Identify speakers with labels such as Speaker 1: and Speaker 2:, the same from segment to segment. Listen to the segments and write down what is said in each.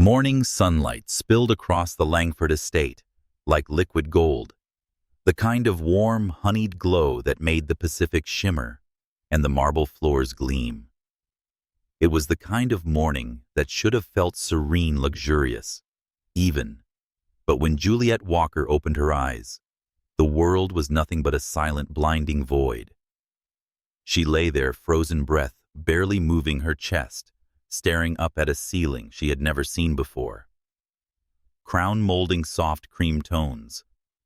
Speaker 1: Morning sunlight spilled across the Langford estate like liquid gold, the kind of warm, honeyed glow that made the Pacific shimmer and the marble floors gleam. It was the kind of morning that should have felt serene, luxurious, even. But when Juliet Walker opened her eyes, the world was nothing but a silent, blinding void. She lay there, frozen breath, barely moving her chest, staring up at a ceiling she had never seen before. Crown molding soft cream tones,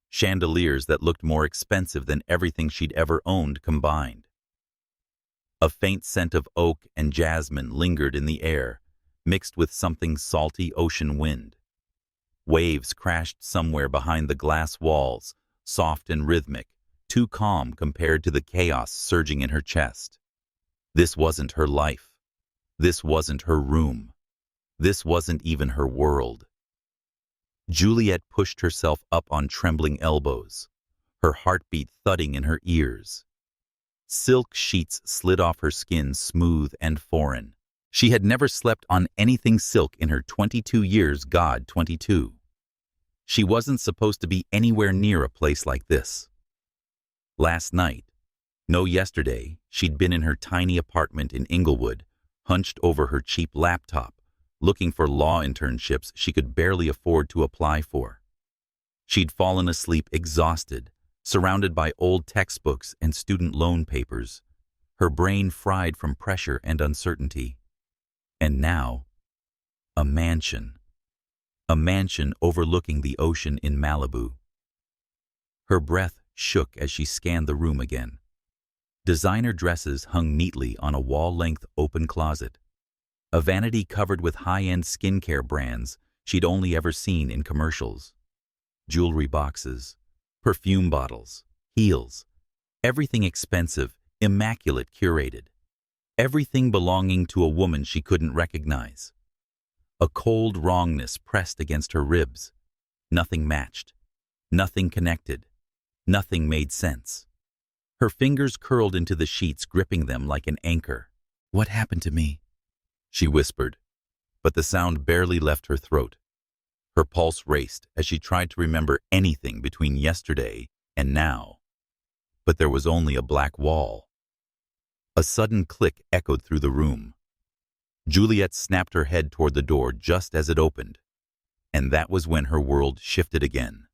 Speaker 1: chandeliers that looked more expensive than everything she'd ever owned combined. A faint scent of oak and jasmine lingered in the air, mixed with something salty ocean wind. Waves crashed somewhere behind the glass walls, soft and rhythmic, too calm compared to the chaos surging in her chest. This wasn't her life. This wasn't her room. This wasn't even her world. Juliet pushed herself up on trembling elbows, her heartbeat thudding in her ears. Silk sheets slid off her skin, smooth and foreign. She had never slept on anything silk in her 22 years, 22. She wasn't supposed to be anywhere near a place like this. Last night, no yesterday, she'd been in her tiny apartment in Inglewood, hunched over her cheap laptop, looking for law internships she could barely afford to apply for. She'd fallen asleep exhausted, surrounded by old textbooks and student loan papers, her brain fried from pressure and uncertainty. And now, a mansion overlooking the ocean in Malibu. Her breath shook as she scanned the room again. Designer dresses hung neatly on a wall-length open closet, a vanity covered with high-end skincare brands she'd only ever seen in commercials. Jewelry boxes, perfume bottles, heels, everything expensive, immaculate, curated. Everything belonging to a woman she couldn't recognize. A cold wrongness pressed against her ribs. Nothing matched. Nothing connected. Nothing made sense. Her fingers curled into the sheets, gripping them like an anchor. "What happened to me?" she whispered, but the sound barely left her throat. Her pulse raced as she tried to remember anything between yesterday and now. But there was only a black wall. A sudden click echoed through the room. Juliet snapped her head toward the door just as it opened, and that was when her world shifted again.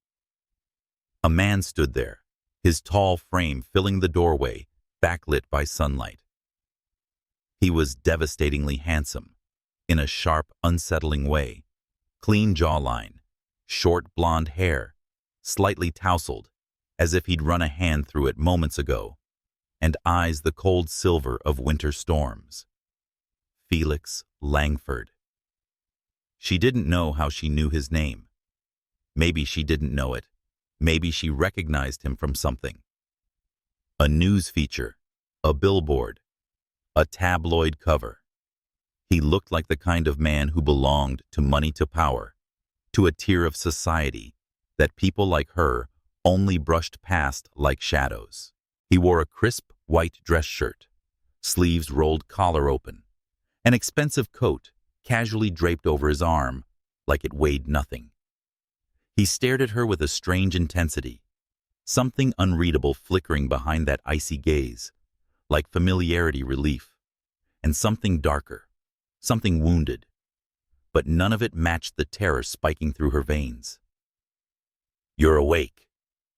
Speaker 1: A man stood there, his tall frame filling the doorway, backlit by sunlight. He was devastatingly handsome, in a sharp, unsettling way. Clean jawline, short blonde hair, slightly tousled, as if he'd run a hand through it moments ago, and eyes the cold silver of winter storms. Felix Langford. She didn't know how she knew his name. Maybe she didn't know it. Maybe she recognized him from something. A news feature, a billboard, a tabloid cover. He looked like the kind of man who belonged to money, to power, to a tier of society that people like her only brushed past like shadows. He wore a crisp white dress shirt, sleeves rolled, collar open, an expensive coat casually draped over his arm like it weighed nothing. He stared at her with a strange intensity, something unreadable flickering behind that icy gaze, like familiarity, relief, and something darker, something wounded, but none of it matched the terror spiking through her veins. "You're awake,"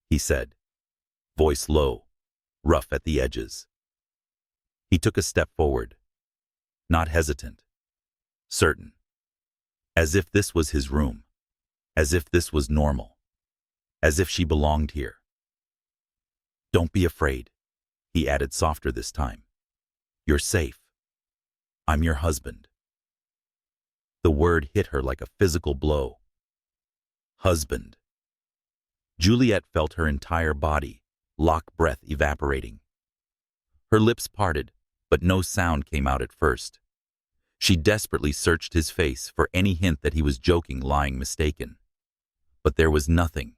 Speaker 1: he said, voice low, rough at the edges. He took a step forward, not hesitant, certain, as if this was his room, as if this was normal, as if she belonged here. "Don't be afraid," he added softer this time. "You're safe. I'm your husband." The word hit her like a physical blow. Husband. Juliet felt her entire body, lock breath evaporating. Her lips parted, but no sound came out at first. She desperately searched his face for any hint that he was joking, lying, mistaken. But there was nothing.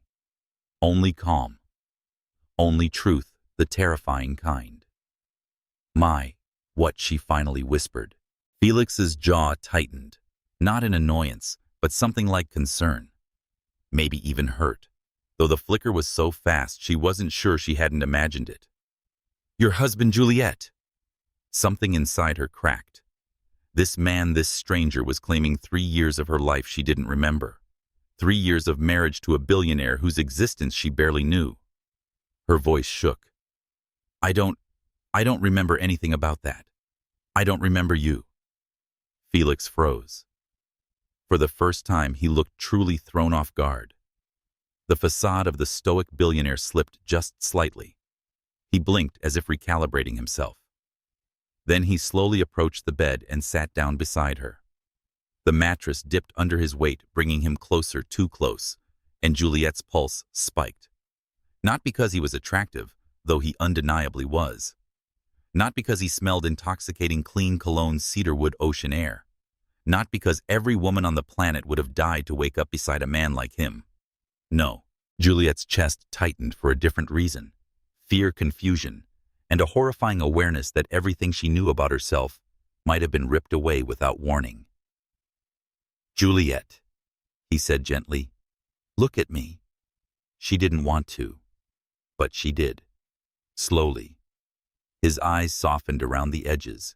Speaker 1: Only calm. Only truth, the terrifying kind. "My, what," she finally whispered. Felix's jaw tightened, not in annoyance, but something like concern, maybe even hurt, though the flicker was so fast she wasn't sure she hadn't imagined it. "Your husband, Juliet!" Something inside her cracked. This man, this stranger, was claiming 3 years of her life she didn't remember. 3 years of marriage to a billionaire whose existence she barely knew. Her voice shook. I don't remember anything about that. I don't remember you." Felix froze. For the first time, he looked truly thrown off guard. The facade of the stoic billionaire slipped just slightly. He blinked as if recalibrating himself. Then he slowly approached the bed and sat down beside her. The mattress dipped under his weight, bringing him closer, too close, and Juliet's pulse spiked. Not because he was attractive, though he undeniably was. Not because he smelled intoxicating clean cologne cedarwood ocean air. Not because every woman on the planet would have died to wake up beside a man like him. No, Juliet's chest tightened for a different reason. Fear, confusion, and a horrifying awareness that everything she knew about herself might have been ripped away without warning. "Juliet," he said gently, "look at me." She didn't want to, but she did. Slowly. His eyes softened around the edges,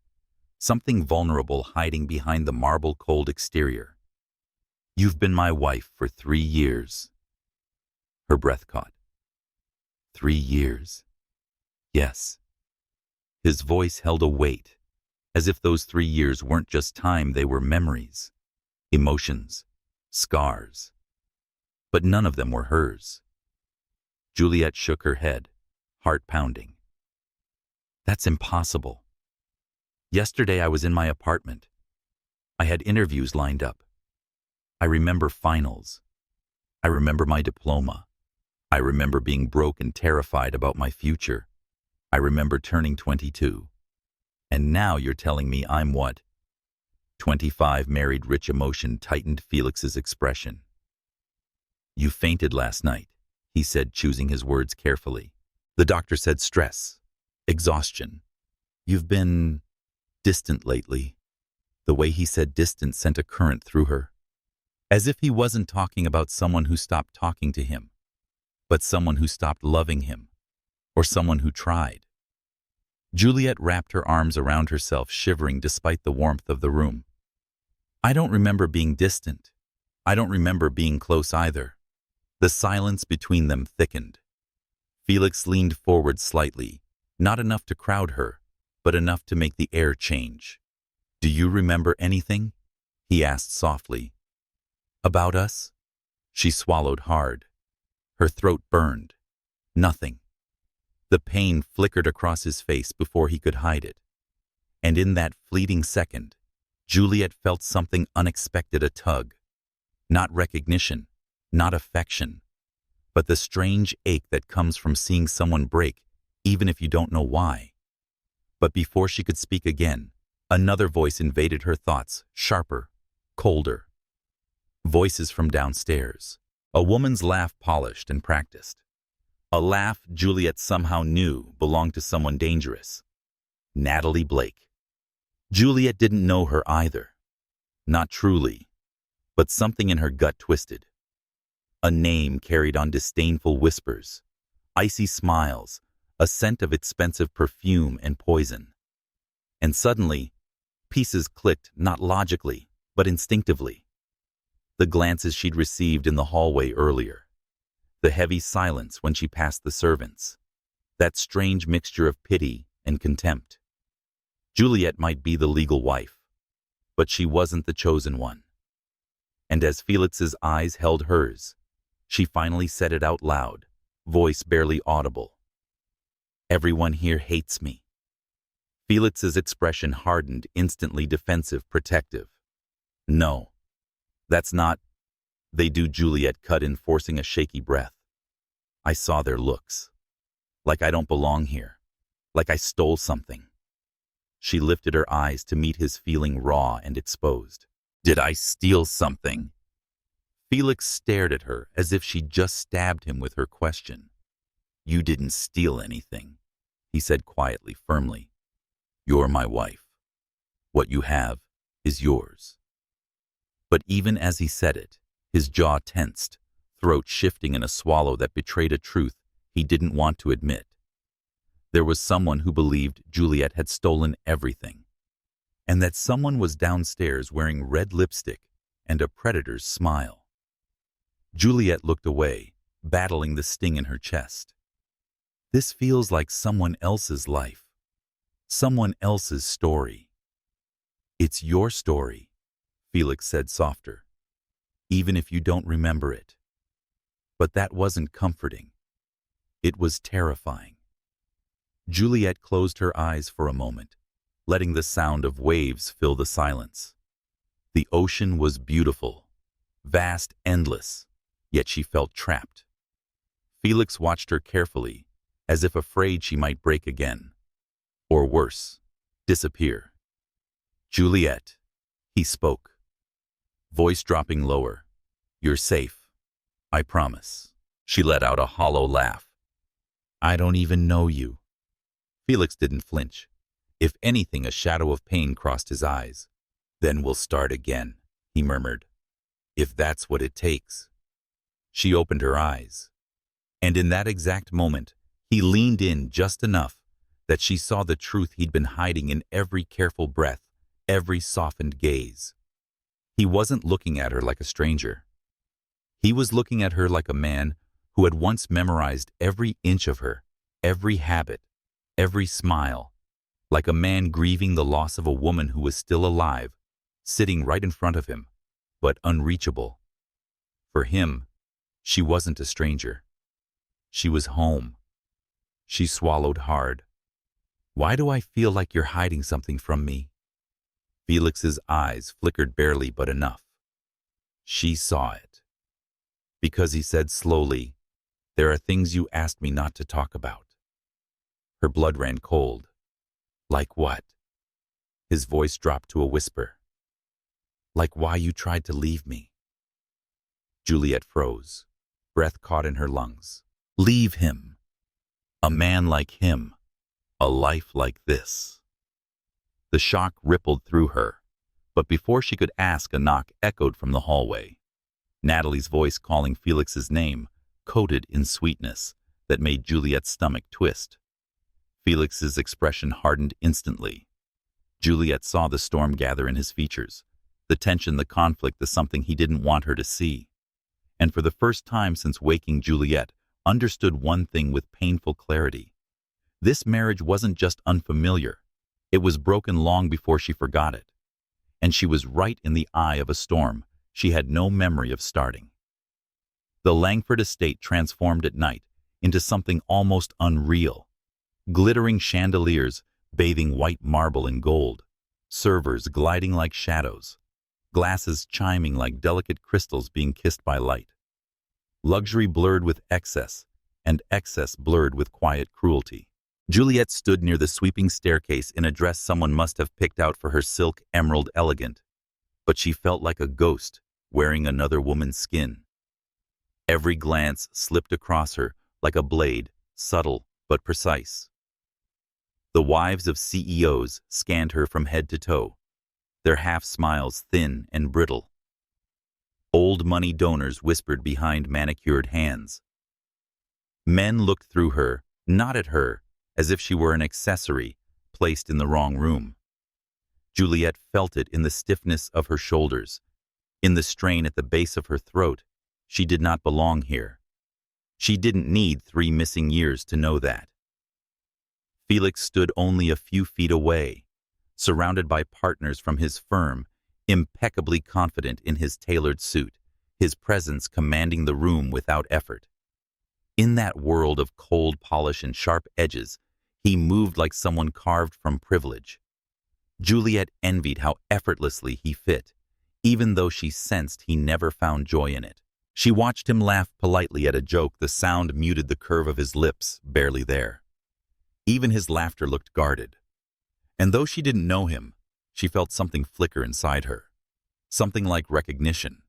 Speaker 1: something vulnerable hiding behind the marble-cold exterior. "You've been my wife for 3 years. Her breath caught. 3 years. Yes. His voice held a weight, as if those 3 years weren't just time, they were memories, emotions, scars. But none of them were hers. Juliet shook her head, heart pounding. "That's impossible. Yesterday I was in my apartment. I had interviews lined up. I remember finals. I remember my diploma. I remember being broke and terrified about my future. I remember turning 22. And now you're telling me I'm what?" 25, married. Rich emotion tightened Felix's expression. "You fainted last night," he said, choosing his words carefully. "The doctor said stress, exhaustion. You've been distant lately." The way he said distant sent a current through her. As if he wasn't talking about someone who stopped talking to him, but someone who stopped loving him, or someone who tried. Juliet wrapped her arms around herself, shivering despite the warmth of the room. "I don't remember being distant. I don't remember being close either." The silence between them thickened. Felix leaned forward slightly, not enough to crowd her, but enough to make the air change. "Do you remember anything?" he asked softly. "About us?" She swallowed hard. Her throat burned. Nothing. The pain flickered across his face before he could hide it. And in that fleeting second, Juliet felt something unexpected, a tug. Not recognition, not affection, but the strange ache that comes from seeing someone break, even if you don't know why. But before she could speak again, another voice invaded her thoughts, sharper, colder. Voices from downstairs. A woman's laugh, polished and practiced. A laugh Juliet somehow knew belonged to someone dangerous. Natalie Blake. Juliet didn't know her either. Not truly. But something in her gut twisted. A name carried on disdainful whispers, icy smiles, a scent of expensive perfume and poison. And suddenly, pieces clicked, not logically, but instinctively. The glances she'd received in the hallway earlier. The heavy silence when she passed the servants. That strange mixture of pity and contempt. Juliet might be the legal wife, but she wasn't the chosen one. And as Felix's eyes held hers, she finally said it out loud, voice barely audible. "Everyone here hates me." Felix's expression hardened, instantly defensive, protective. "No, that's not..." "They do," Juliet cut in, forcing a shaky breath. "I saw their looks. Like I don't belong here. Like I stole something." She lifted her eyes to meet his, feeling raw and exposed. "Did I steal something?" Felix stared at her as if she'd just stabbed him with her question. "You didn't steal anything," he said quietly, firmly. "You're my wife. What you have is yours." But even as he said it, his jaw tensed, throat shifting in a swallow that betrayed a truth he didn't want to admit. There was someone who believed Juliet had stolen everything, and that someone was downstairs wearing red lipstick and a predator's smile. Juliet looked away, battling the sting in her chest. This feels like someone else's life, someone else's story. It's your story, Felix said softer, even if you don't remember it. But that wasn't comforting. It was terrifying. Juliet closed her eyes for a moment, letting the sound of waves fill the silence. The ocean was beautiful, vast, endless, yet she felt trapped. Felix watched her carefully, as if afraid she might break again. Or worse, disappear. Juliet, he spoke, voice dropping lower. You're safe, I promise. She let out a hollow laugh. I don't even know you. Felix didn't flinch. If anything, a shadow of pain crossed his eyes. Then we'll start again, he murmured. If that's what it takes. She opened her eyes. And in that exact moment, he leaned in just enough that she saw the truth he'd been hiding in every careful breath, every softened gaze. He wasn't looking at her like a stranger. He was looking at her like a man who had once memorized every inch of her, every habit, every smile, like a man grieving the loss of a woman who was still alive, sitting right in front of him, but unreachable. For him, she wasn't a stranger. She was home. She swallowed hard. Why do I feel like you're hiding something from me? Felix's eyes flickered barely but enough. She saw it. Because he said slowly, there are things you asked me not to talk about. Her blood ran cold. Like what? His voice dropped to a whisper. Like why you tried to leave me. Juliet froze, breath caught in her lungs. Leave him. A man like him. A life like this. The shock rippled through her, but before she could ask, a knock echoed from the hallway. Natalie's voice calling Felix's name, coated in sweetness, that made Juliet's stomach twist. Felix's expression hardened instantly. Juliet saw the storm gather in his features, the tension, the conflict, the something he didn't want her to see. And for the first time since waking, Juliet understood one thing with painful clarity. This marriage wasn't just unfamiliar. It was broken long before she forgot it. And she was right in the eye of a storm she had no memory of starting. The Langford estate transformed at night into something almost unreal. Glittering chandeliers bathing white marble in gold, servers gliding like shadows, glasses chiming like delicate crystals being kissed by light. Luxury blurred with excess, and excess blurred with quiet cruelty. Juliet stood near the sweeping staircase in a dress someone must have picked out for her silk emerald elegant, but she felt like a ghost wearing another woman's skin. Every glance slipped across her like a blade, subtle but precise. The wives of CEOs scanned her from head to toe, their half-smiles thin and brittle. Old money donors whispered behind manicured hands. Men looked through her, not at her, as if she were an accessory placed in the wrong room. Juliet felt it in the stiffness of her shoulders, in the strain at the base of her throat. She did not belong here. She didn't need 3 missing years to know that. Felix stood only a few feet away, surrounded by partners from his firm, impeccably confident in his tailored suit, his presence commanding the room without effort. In that world of cold polish and sharp edges, he moved like someone carved from privilege. Juliet envied how effortlessly he fit, even though she sensed he never found joy in it. She watched him laugh politely at a joke. The sound muted the curve of his lips, barely there. Even his laughter looked guarded. And though she didn't know him, she felt something flicker inside her. Something like recognition.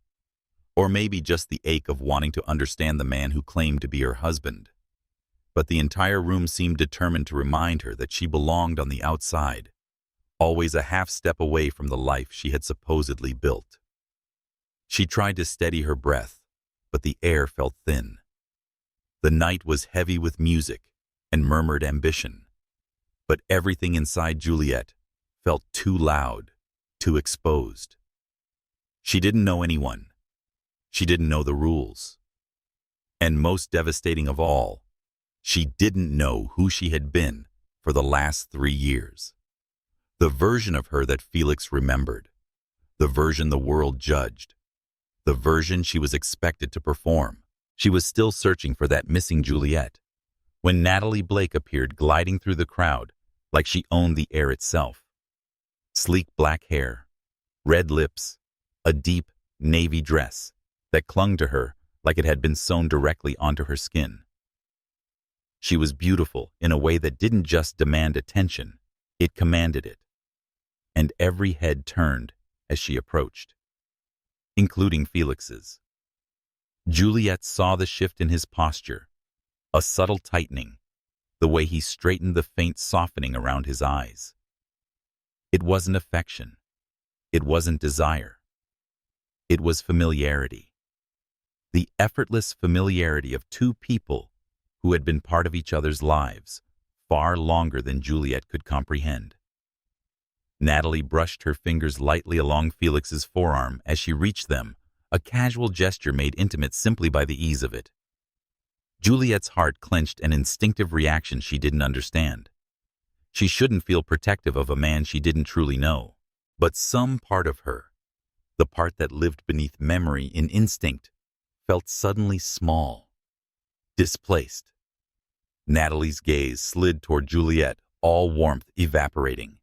Speaker 1: Or maybe just the ache of wanting to understand the man who claimed to be her husband. But the entire room seemed determined to remind her that she belonged on the outside, always a half step away from the life she had supposedly built. She tried to steady her breath, but the air felt thin. The night was heavy with music and murmured ambition, but everything inside Juliet felt too loud, too exposed. She didn't know anyone. She didn't know the rules. And most devastating of all, she didn't know who she had been for the last 3 years. The version of her that Felix remembered, the version the world judged, the version she was expected to perform. She was still searching for that missing Juliet when Natalie Blake appeared gliding through the crowd like she owned the air itself. Sleek black hair, red lips, a deep navy dress that clung to her like it had been sewn directly onto her skin. She was beautiful in a way that didn't just demand attention, it commanded it. And every head turned as she approached, including Felix's. Juliet saw the shift in his posture, a subtle tightening, the way he straightened the faint softening around his eyes. It wasn't affection. It wasn't desire. It was familiarity. The effortless familiarity of two people who had been part of each other's lives far longer than Juliet could comprehend. Natalie brushed her fingers lightly along Felix's forearm as she reached them, a casual gesture made intimate simply by the ease of it. Juliet's heart clenched, an instinctive reaction she didn't understand. She shouldn't feel protective of a man she didn't truly know, but some part of her, the part that lived beneath memory in instinct, felt suddenly small, displaced. Natalie's gaze slid toward Juliet, all warmth evaporating.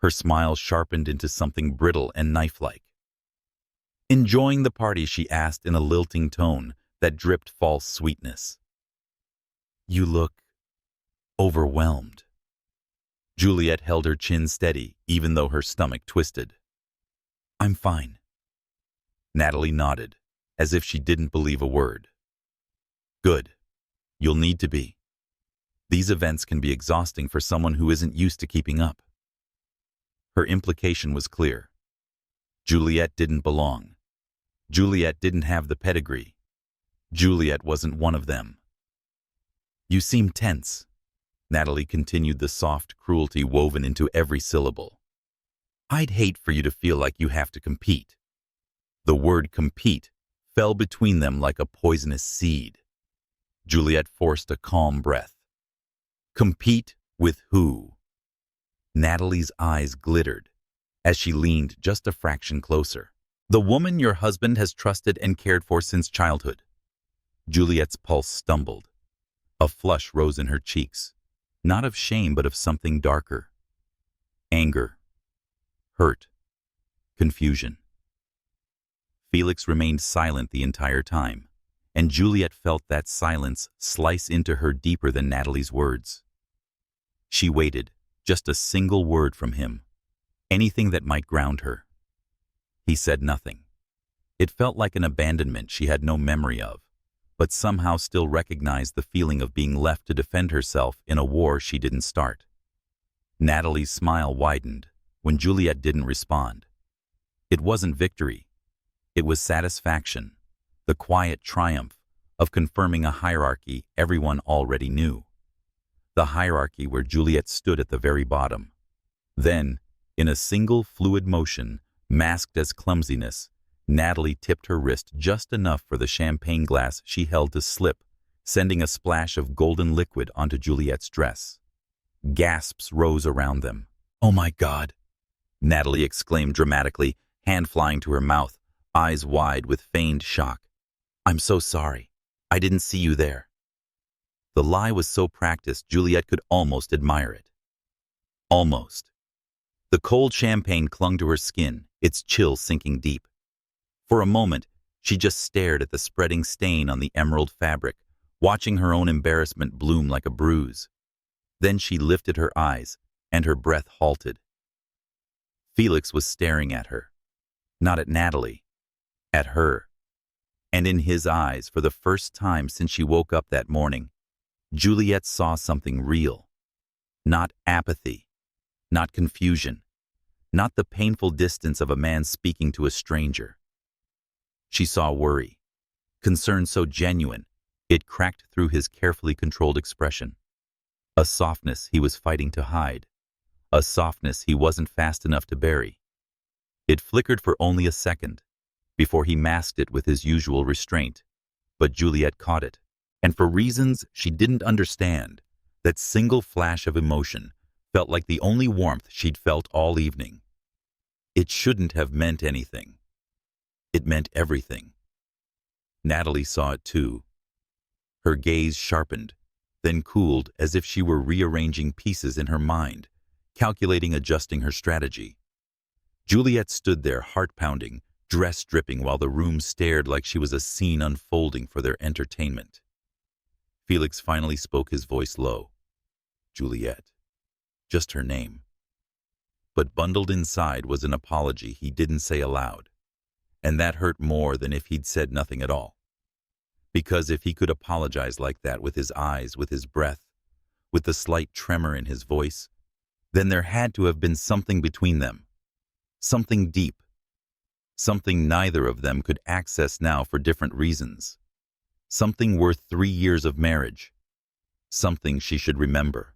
Speaker 1: Her smile sharpened into something brittle and knife-like. Enjoying the party, she asked in a lilting tone that dripped false sweetness. You look overwhelmed. Juliet held her chin steady, even though her stomach twisted. I'm fine. Natalie nodded, as if she didn't believe a word. Good. You'll need to be. These events can be exhausting for someone who isn't used to keeping up. Her implication was clear. Juliet didn't belong. Juliet didn't have the pedigree. Juliet wasn't one of them. You seem tense. Natalie continued, the soft cruelty woven into every syllable. I'd hate for you to feel like you have to compete. The word compete fell between them like a poisonous seed. Juliet forced a calm breath. Compete with who? Natalie's eyes glittered as she leaned just a fraction closer. The woman your husband has trusted and cared for since childhood. Juliet's pulse stumbled. A flush rose in her cheeks, not of shame but of something darker. Anger, hurt, confusion. Felix remained silent the entire time, and Juliet felt that silence slice into her deeper than Natalie's words. She waited, just a single word from him, anything that might ground her. He said nothing. It felt like an abandonment she had no memory of, but somehow still recognized the feeling of being left to defend herself in a war she didn't start. Natalie's smile widened when Juliet didn't respond. It wasn't victory. It was satisfaction, the quiet triumph of confirming a hierarchy everyone already knew. The hierarchy where Juliet stood at the very bottom. Then, in a single fluid motion, masked as clumsiness, Natalie tipped her wrist just enough for the champagne glass she held to slip, sending a splash of golden liquid onto Juliet's dress. Gasps rose around them. Oh my God! Natalie exclaimed dramatically, hand flying to her mouth, eyes wide with feigned shock. I'm so sorry. I didn't see you there. The lie was so practiced Juliet could almost admire it. Almost. The cold champagne clung to her skin, its chill sinking deep. For a moment, she just stared at the spreading stain on the emerald fabric, watching her own embarrassment bloom like a bruise. Then she lifted her eyes, and her breath halted. Felix was staring at her. Not at Natalie. At her. And in his eyes, for the first time since she woke up that morning, Juliet saw something real. Not apathy. Not confusion. Not the painful distance of a man speaking to a stranger. She saw worry, concern so genuine, it cracked through his carefully controlled expression. A softness he was fighting to hide, a softness he wasn't fast enough to bury. It flickered for only a second, before he masked it with his usual restraint, but Juliet caught it, and for reasons she didn't understand, that single flash of emotion felt like the only warmth she'd felt all evening. It shouldn't have meant anything. It meant everything. Natalie saw it too. Her gaze sharpened, then cooled as if she were rearranging pieces in her mind, calculating adjusting her strategy. Juliet stood there, heart-pounding, dress dripping, while the room stared like she was a scene unfolding for their entertainment. Felix finally spoke, his voice low. Juliet. Just her name. But bundled inside was an apology he didn't say aloud, and that hurt more than if he'd said nothing at all. Because if he could apologize like that, with his eyes, with his breath, with the slight tremor in his voice, then there had to have been something between them. Something deep. Something neither of them could access now for different reasons. Something worth 3 years of marriage. Something she should remember.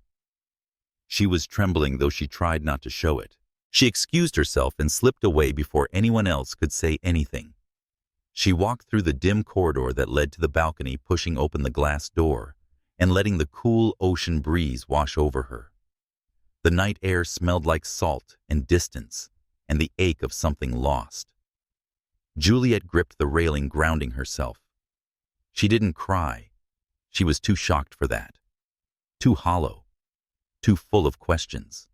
Speaker 1: She was trembling, though she tried not to show it. She excused herself and slipped away before anyone else could say anything. She walked through the dim corridor that led to the balcony, pushing open the glass door and letting the cool ocean breeze wash over her. The night air smelled like salt and distance and the ache of something lost. Juliet gripped the railing, grounding herself. She didn't cry. She was too shocked for that. Too hollow. Too full of questions.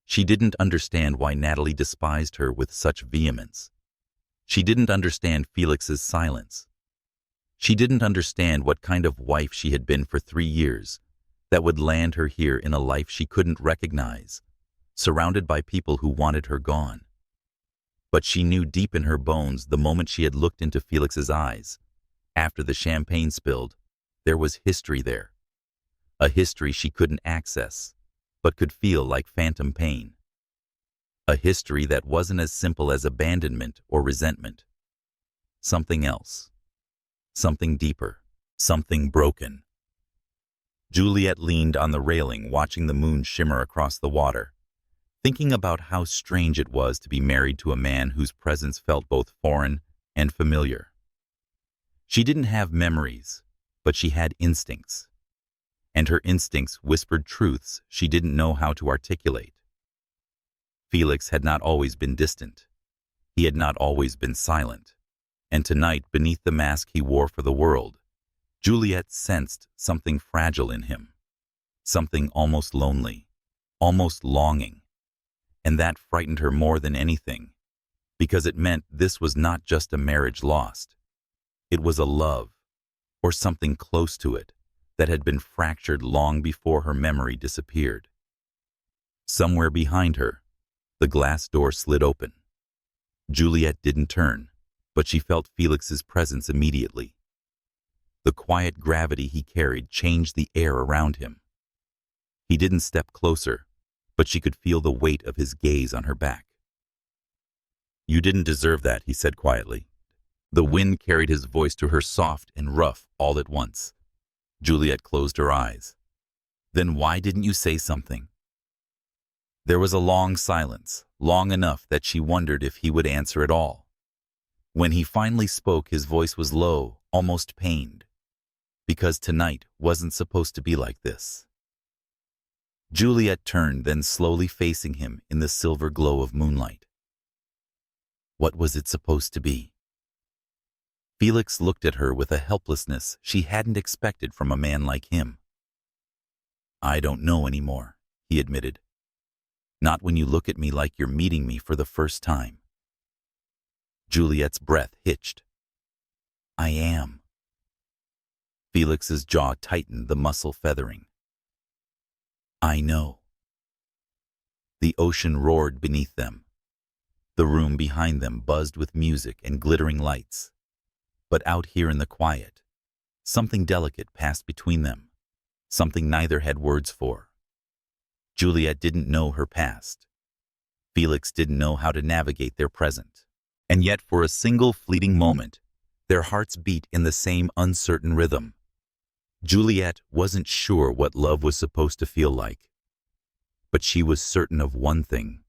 Speaker 1: She didn't understand why Natalie despised her with such vehemence. She didn't understand Felix's silence. She didn't understand what kind of wife she had been for 3 years that would land her here in a life she couldn't recognize, surrounded by people who wanted her gone. But she knew deep in her bones, the moment she had looked into Felix's eyes, after the champagne spilled, there was history there. A history she couldn't access, but could feel like phantom pain. A history that wasn't as simple as abandonment or resentment. Something else. Something deeper. Something broken. Juliet leaned on the railing, watching the moon shimmer across the water, thinking about how strange it was to be married to a man whose presence felt both foreign and familiar. She didn't have memories, but she had instincts. And her instincts whispered truths she didn't know how to articulate. Felix had not always been distant. He had not always been silent. And tonight, beneath the mask he wore for the world, Juliet sensed something fragile in him. Something almost lonely, almost longing. And that frightened her more than anything, because it meant this was not just a marriage lost. It was a love, or something close to it, that had been fractured long before her memory disappeared. Somewhere behind her, the glass door slid open. Juliet didn't turn, but she felt Felix's presence immediately. The quiet gravity he carried changed the air around him. He didn't step closer, but she could feel the weight of his gaze on her back. "You didn't deserve that," he said quietly. The wind carried his voice to her, soft and rough all at once. Juliet closed her eyes. "Then why didn't you say something?" There was a long silence, long enough that she wondered if he would answer at all. When he finally spoke, his voice was low, almost pained. Because tonight wasn't supposed to be like this. Juliet turned, then slowly facing him in the silver glow of moonlight. What was it supposed to be? Felix looked at her with a helplessness she hadn't expected from a man like him. "I don't know anymore," he admitted. "Not when you look at me like you're meeting me for the first time." Juliet's breath hitched. "I am." Felix's jaw tightened, the muscle feathering. "I know." The ocean roared beneath them. The room behind them buzzed with music and glittering lights. But out here in the quiet, something delicate passed between them, something neither had words for. Juliet didn't know her past. Felix didn't know how to navigate their present. And yet for a single fleeting moment, their hearts beat in the same uncertain rhythm. Juliet wasn't sure what love was supposed to feel like, but she was certain of one thing.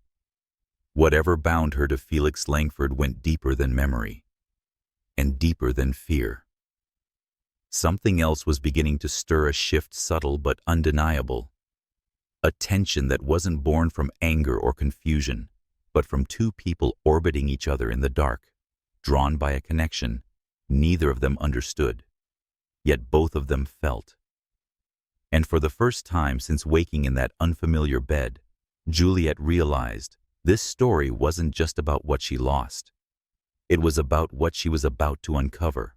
Speaker 1: Whatever bound her to Felix Langford went deeper than memory, and deeper than fear. Something else was beginning to stir, a shift subtle but undeniable. A tension that wasn't born from anger or confusion, but from two people orbiting each other in the dark, drawn by a connection neither of them understood, yet both of them felt. And for the first time since waking in that unfamiliar bed, Juliet realized this story wasn't just about what she lost. It was about what she was about to uncover.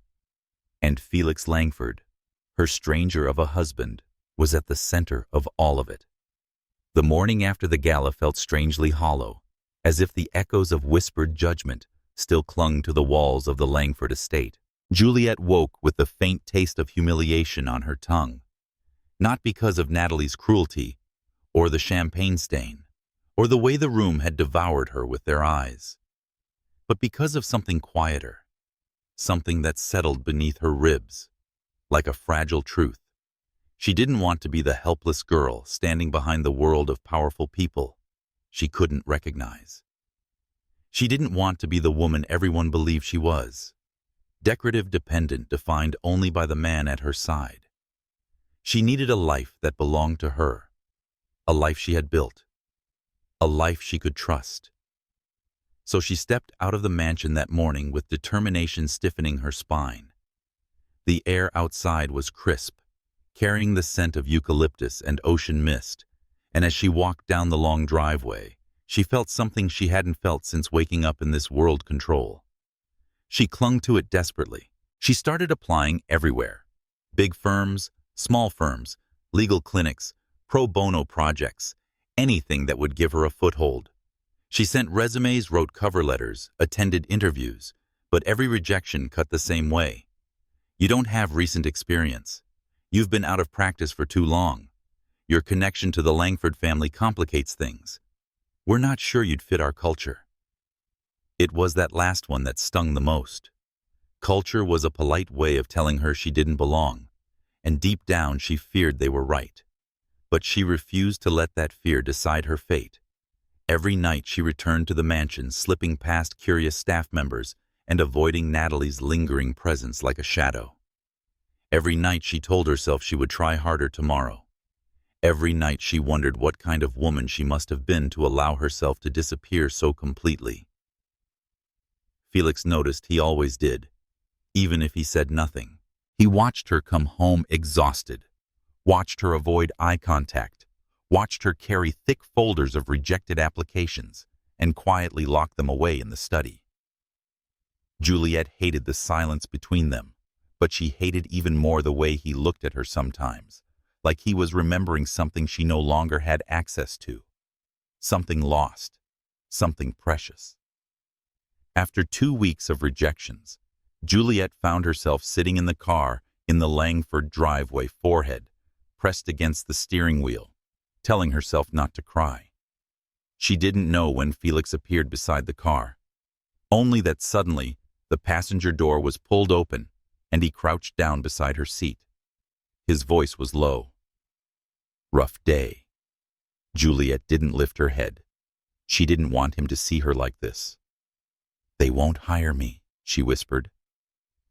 Speaker 1: And Felix Langford, her stranger of a husband, was at the center of all of it. The morning after the gala felt strangely hollow, as if the echoes of whispered judgment still clung to the walls of the Langford estate. Juliet woke with the faint taste of humiliation on her tongue, not because of Natalie's cruelty, or the champagne stain, or the way the room had devoured her with their eyes, but because of something quieter, something that settled beneath her ribs, like a fragile truth. She didn't want to be the helpless girl standing behind the world of powerful people she couldn't recognize. She didn't want to be the woman everyone believed she was, decorative dependent defined only by the man at her side. She needed a life that belonged to her, a life she had built, a life she could trust. So she stepped out of the mansion that morning with determination stiffening her spine. The air outside was crisp, carrying the scent of eucalyptus and ocean mist, and as she walked down the long driveway, she felt something she hadn't felt since waking up in this world control. She clung to it desperately. She started applying everywhere. Big firms, small firms, legal clinics, pro bono projects, anything that would give her a foothold. She sent resumes, wrote cover letters, attended interviews, but every rejection cut the same way. You don't have recent experience. You've been out of practice for too long. Your connection to the Langford family complicates things. We're not sure you'd fit our culture. It was that last one that stung the most. Culture was a polite way of telling her she didn't belong, and deep down she feared they were right. But she refused to let that fear decide her fate. Every night she returned to the mansion, slipping past curious staff members and avoiding Natalie's lingering presence like a shadow. Every night she told herself she would try harder tomorrow. Every night she wondered what kind of woman she must have been to allow herself to disappear so completely. Felix noticed he always did, even if he said nothing. He watched her come home exhausted, watched her avoid eye contact, watched her carry thick folders of rejected applications, and quietly lock them away in the study. Juliet hated the silence between them, but she hated even more the way he looked at her sometimes, like he was remembering something she no longer had access to, something lost, something precious. After 2 weeks of rejections, Juliet found herself sitting in the car in the Langford driveway, forehead pressed against the steering wheel, telling herself not to cry. She didn't know when Felix appeared beside the car, only that suddenly the passenger door was pulled open and he crouched down beside her seat. His voice was low. Rough day. Juliet didn't lift her head. She didn't want him to see her like this. They won't hire me, she whispered.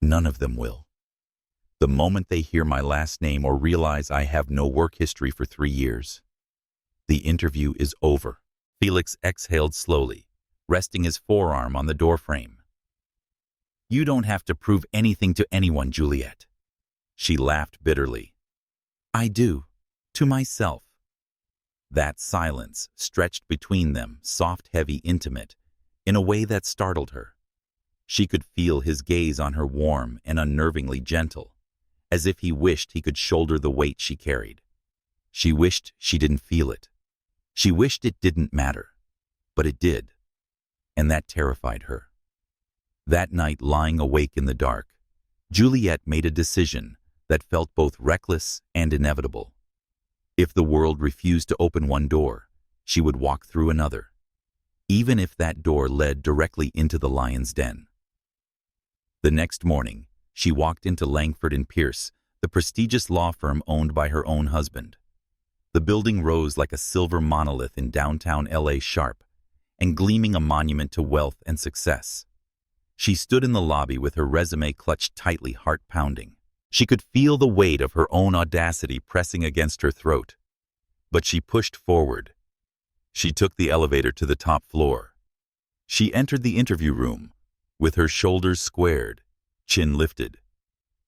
Speaker 1: None of them will. The moment they hear my last name or realize I have no work history for 3 years. The interview is over. Felix exhaled slowly, resting his forearm on the doorframe. You don't have to prove anything to anyone, Juliet. She laughed bitterly. I do, to myself. That silence stretched between them, soft, heavy, intimate, in a way that startled her. She could feel his gaze on her, warm and unnervingly gentle, as if he wished he could shoulder the weight she carried. She wished she didn't feel it. She wished it didn't matter, but it did, and that terrified her. That night, lying awake in the dark, Juliet made a decision that felt both reckless and inevitable. If the world refused to open one door, she would walk through another. even if that door led directly into the lion's den. The next morning, she walked into Langford and Pierce, the prestigious law firm owned by her own husband. The building rose like a silver monolith in downtown LA, sharp and gleaming, a monument to wealth and success. She stood in the lobby with her resume clutched tightly, heart pounding. She could feel the weight of her own audacity pressing against her throat. But she pushed forward. She took the elevator to the top floor. She entered the interview room, with her shoulders squared, chin lifted.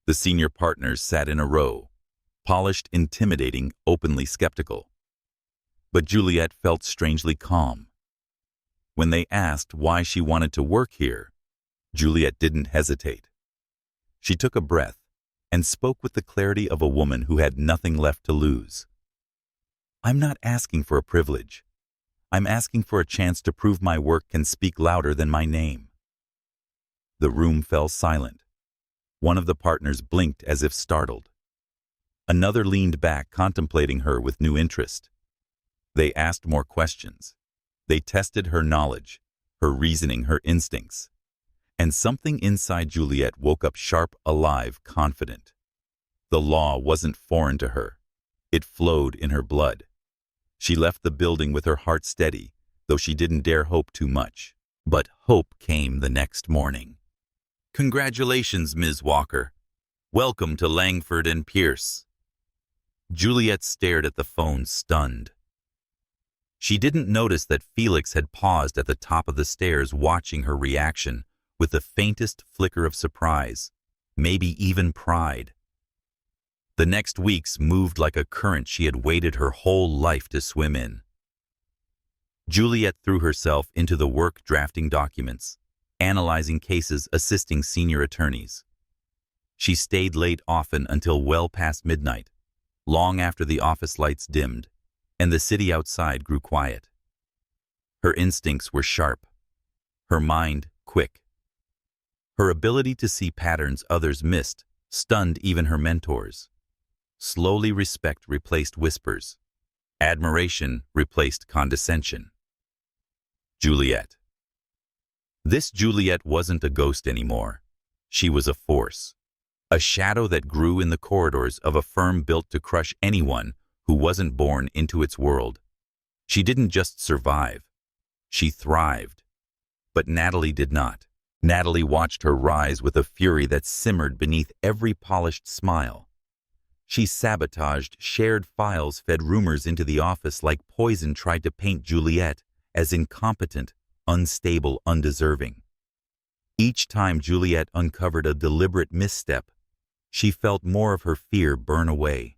Speaker 1: The senior partners sat in a row, polished, intimidating, openly skeptical. But Juliet felt strangely calm. When they asked why she wanted to work here, Juliet didn't hesitate. She took a breath and spoke with the clarity of a woman who had nothing left to lose. "I'm not asking for a privilege. I'm asking for a chance to prove my work can speak louder than my name." The room fell silent. One of the partners blinked as if startled. Another leaned back, contemplating her with new interest. They asked more questions. They tested her knowledge, her reasoning, her instincts. And something inside Juliet woke up sharp, alive, confident. The law wasn't foreign to her. It flowed in her blood. She left the building with her heart steady, though she didn't dare hope too much. But hope came the next morning. "Congratulations, Ms. Walker. Welcome to Langford and Pierce." Juliet stared at the phone, stunned. She didn't notice that Felix had paused at the top of the stairs, watching her reaction with the faintest flicker of surprise, maybe even pride. The next weeks moved like a current she had waited her whole life to swim in. Juliet threw herself into the work, drafting documents, analyzing cases, assisting senior attorneys. She stayed late, often until well past midnight, long after the office lights dimmed and the city outside grew quiet. Her instincts were sharp, her mind quick. Her ability to see patterns others missed stunned even her mentors. Slowly, respect replaced whispers. Admiration replaced condescension. Juliet. This Juliet wasn't a ghost anymore. She was a force. A shadow that grew in the corridors of a firm built to crush anyone who wasn't born into its world. She didn't just survive. She thrived. But Natalie did not. Natalie watched her rise with a fury that simmered beneath every polished smile. She sabotaged shared files, fed rumors into the office like poison, tried to paint Juliet as incompetent, unstable, undeserving. Each time Juliet uncovered a deliberate misstep, she felt more of her fear burn away.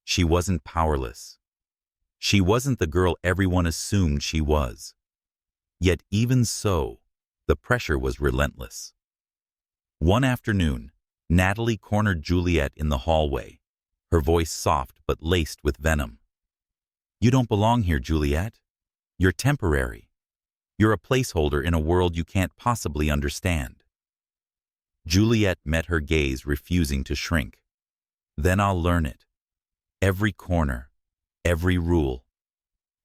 Speaker 1: She wasn't powerless. She wasn't the girl everyone assumed she was. Yet even so, the pressure was relentless. One afternoon, Natalie cornered Juliet in the hallway, her voice soft but laced with venom. "You don't belong here, Juliet. You're temporary. You're a placeholder in a world you can't possibly understand." Juliet met her gaze, refusing to shrink. "Then I'll learn it. Every corner, every rule.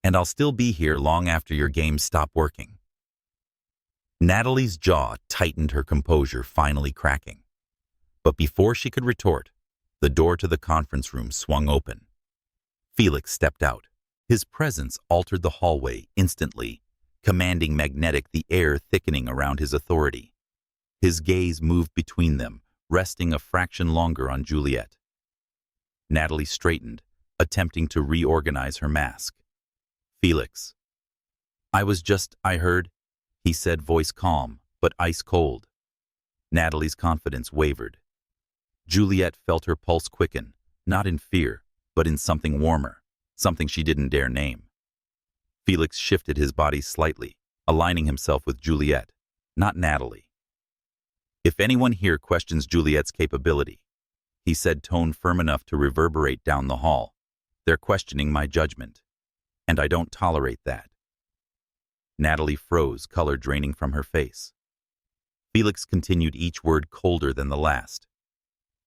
Speaker 1: And I'll still be here long after your games stop working." Natalie's jaw tightened, her composure finally cracking. But before she could retort, the door to the conference room swung open. Felix stepped out. His presence altered the hallway instantly, commanding, magnetic, the air thickening around his authority. His gaze moved between them, resting a fraction longer on Juliet. Natalie straightened, attempting to reorganize her mask. "Felix." I heard," he said, voice calm, but ice cold. Natalie's confidence wavered. Juliet felt her pulse quicken, not in fear, but in something warmer, something she didn't dare name. Felix shifted his body slightly, aligning himself with Juliet, not Natalie. "If anyone here questions Juliet's capability," he said, tone firm enough to reverberate down the hall, "they're questioning my judgment. And I don't tolerate that." Natalie froze, color draining from her face. Felix continued, each word colder than the last.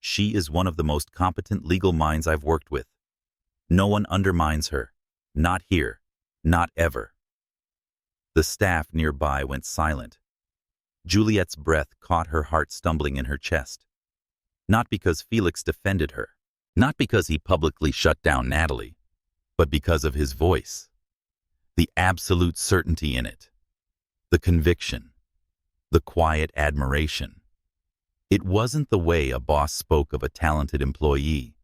Speaker 1: "She is one of the most competent legal minds I've worked with. No one undermines her. Not here. Not ever." The staff nearby went silent. Juliet's breath caught her heart stumbling in her chest. Not because Felix defended her, not because he publicly shut down Natalie, but because of his voice. The absolute certainty in it. The conviction. The quiet admiration. It wasn't the way a boss spoke of a talented employee.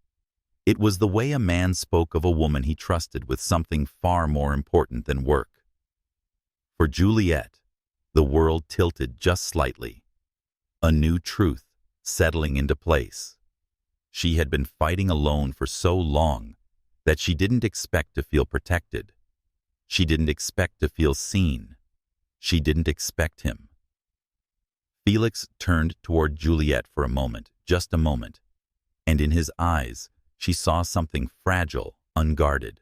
Speaker 1: It was the way a man spoke of a woman he trusted with something far more important than work. For Juliet, the world tilted just slightly. A new truth settling into place. She had been fighting alone for so long that she didn't expect to feel protected. She didn't expect to feel seen. She didn't expect him. Felix turned toward Juliet for a moment, just a moment, and in his eyes she saw something fragile, unguarded.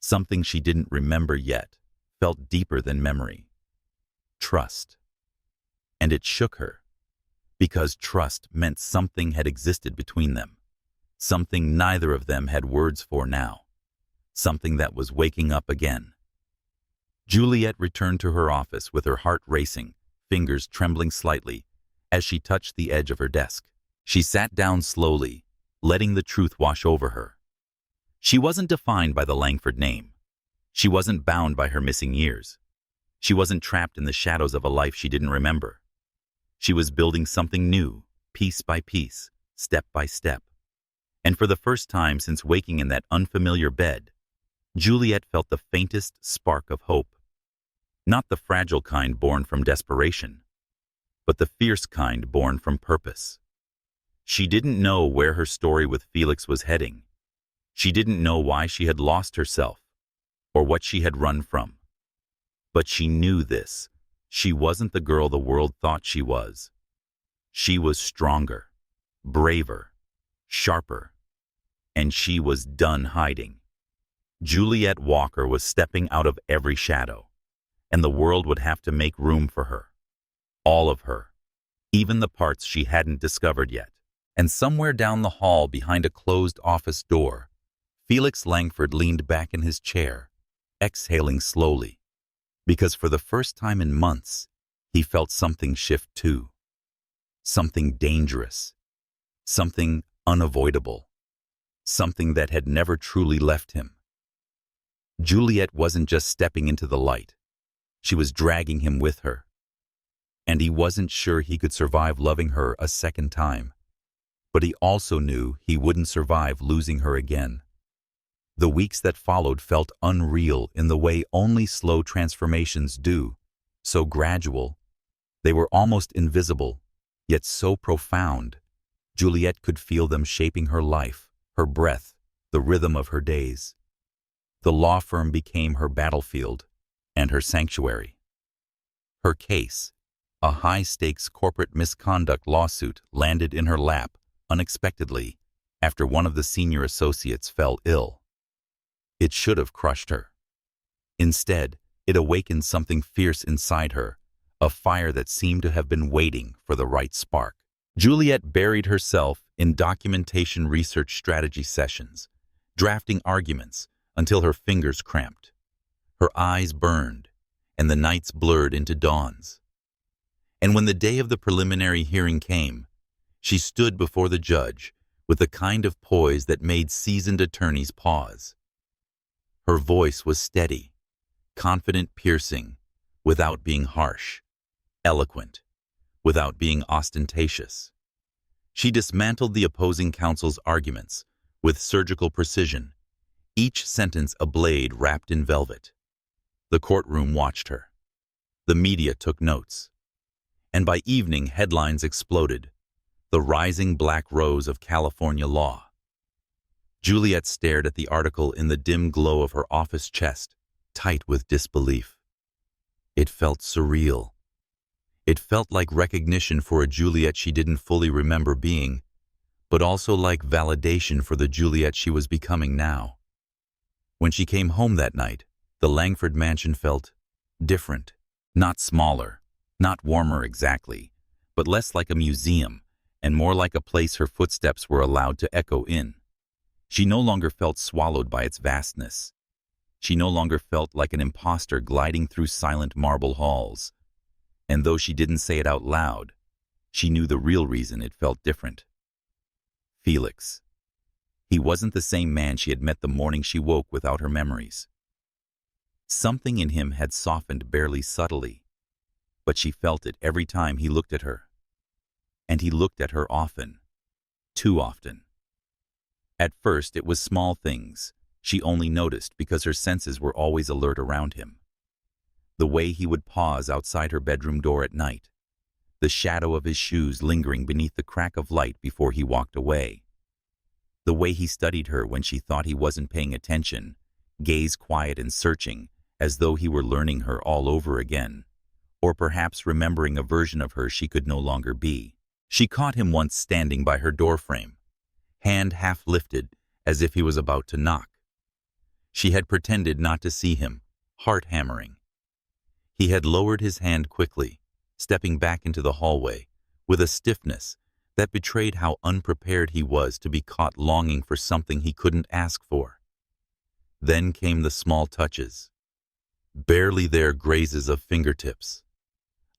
Speaker 1: Something she didn't remember yet, felt deeper than memory. Trust. And it shook her, because trust meant something had existed between them, something neither of them had words for now, something that was waking up again. Juliet returned to her office with her heart racing, fingers trembling slightly as she touched the edge of her desk. She sat down slowly, letting the truth wash over her. She wasn't defined by the Langford name. She wasn't bound by her missing years. She wasn't trapped in the shadows of a life she didn't remember. She was building something new, piece by piece, step by step. And for the first time since waking in that unfamiliar bed, Juliet felt the faintest spark of hope. Not the fragile kind born from desperation, but the fierce kind born from purpose. She didn't know where her story with Felix was heading. She didn't know why she had lost herself, or what she had run from. But she knew this. She wasn't the girl the world thought she was. She was stronger, braver, sharper, and she was done hiding. Juliet Walker was stepping out of every shadow, and the world would have to make room for her. All of her, even the parts she hadn't discovered yet. And somewhere down the hall behind a closed office door, Felix Langford leaned back in his chair, exhaling slowly, because for the first time in months, he felt something shift too. Something dangerous, something unavoidable, something that had never truly left him. Juliet wasn't just stepping into the light. She was dragging him with her. And he wasn't sure he could survive loving her a second time. But he also knew he wouldn't survive losing her again. The weeks that followed felt unreal in the way only slow transformations do, so gradual. They were almost invisible, yet so profound. Juliet could feel them shaping her life, her breath, the rhythm of her days. The law firm became her battlefield and her sanctuary. Her case, a high-stakes corporate misconduct lawsuit, landed in her lap unexpectedly after one of the senior associates fell ill. It should have crushed her. Instead, it awakened something fierce inside her, a fire that seemed to have been waiting for the right spark. Juliet buried herself in documentation research strategy sessions, drafting arguments until her fingers cramped. Her eyes burned, and the nights blurred into dawns. And when the day of the preliminary hearing came, she stood before the judge with the kind of poise that made seasoned attorneys pause. Her voice was steady, confident, piercing, without being harsh, eloquent, without being ostentatious. She dismantled the opposing counsel's arguments with surgical precision, each sentence a blade wrapped in velvet. The courtroom watched her. The media took notes. And by evening, headlines exploded. The rising black rose of California law. Juliet stared at the article in the dim glow of her office chest, tight with disbelief. It felt surreal. It felt like recognition for a Juliet she didn't fully remember being, but also like validation for the Juliet she was becoming now. When she came home that night, the Langford mansion felt different, not smaller, not warmer exactly, but less like a museum and more like a place her footsteps were allowed to echo in. She no longer felt swallowed by its vastness. She no longer felt like an imposter gliding through silent marble halls. And though she didn't say it out loud, she knew the real reason it felt different. Felix. He wasn't the same man she had met the morning she woke without her memories. Something in him had softened barely subtly, but she felt it every time he looked at her. And he looked at her often. Too often. At first, it was small things she only noticed because her senses were always alert around him. The way he would pause outside her bedroom door at night, the shadow of his shoes lingering beneath the crack of light before he walked away, the way he studied her when she thought he wasn't paying attention, gaze quiet and searching, as though he were learning her all over again, or perhaps remembering a version of her she could no longer be. She caught him once standing by her doorframe, hand half lifted as if he was about to knock. She had pretended not to see him, heart hammering. He had lowered his hand quickly, stepping back into the hallway, with a stiffness that betrayed how unprepared he was to be caught longing for something he couldn't ask for. Then came the small touches. Barely there grazes of fingertips.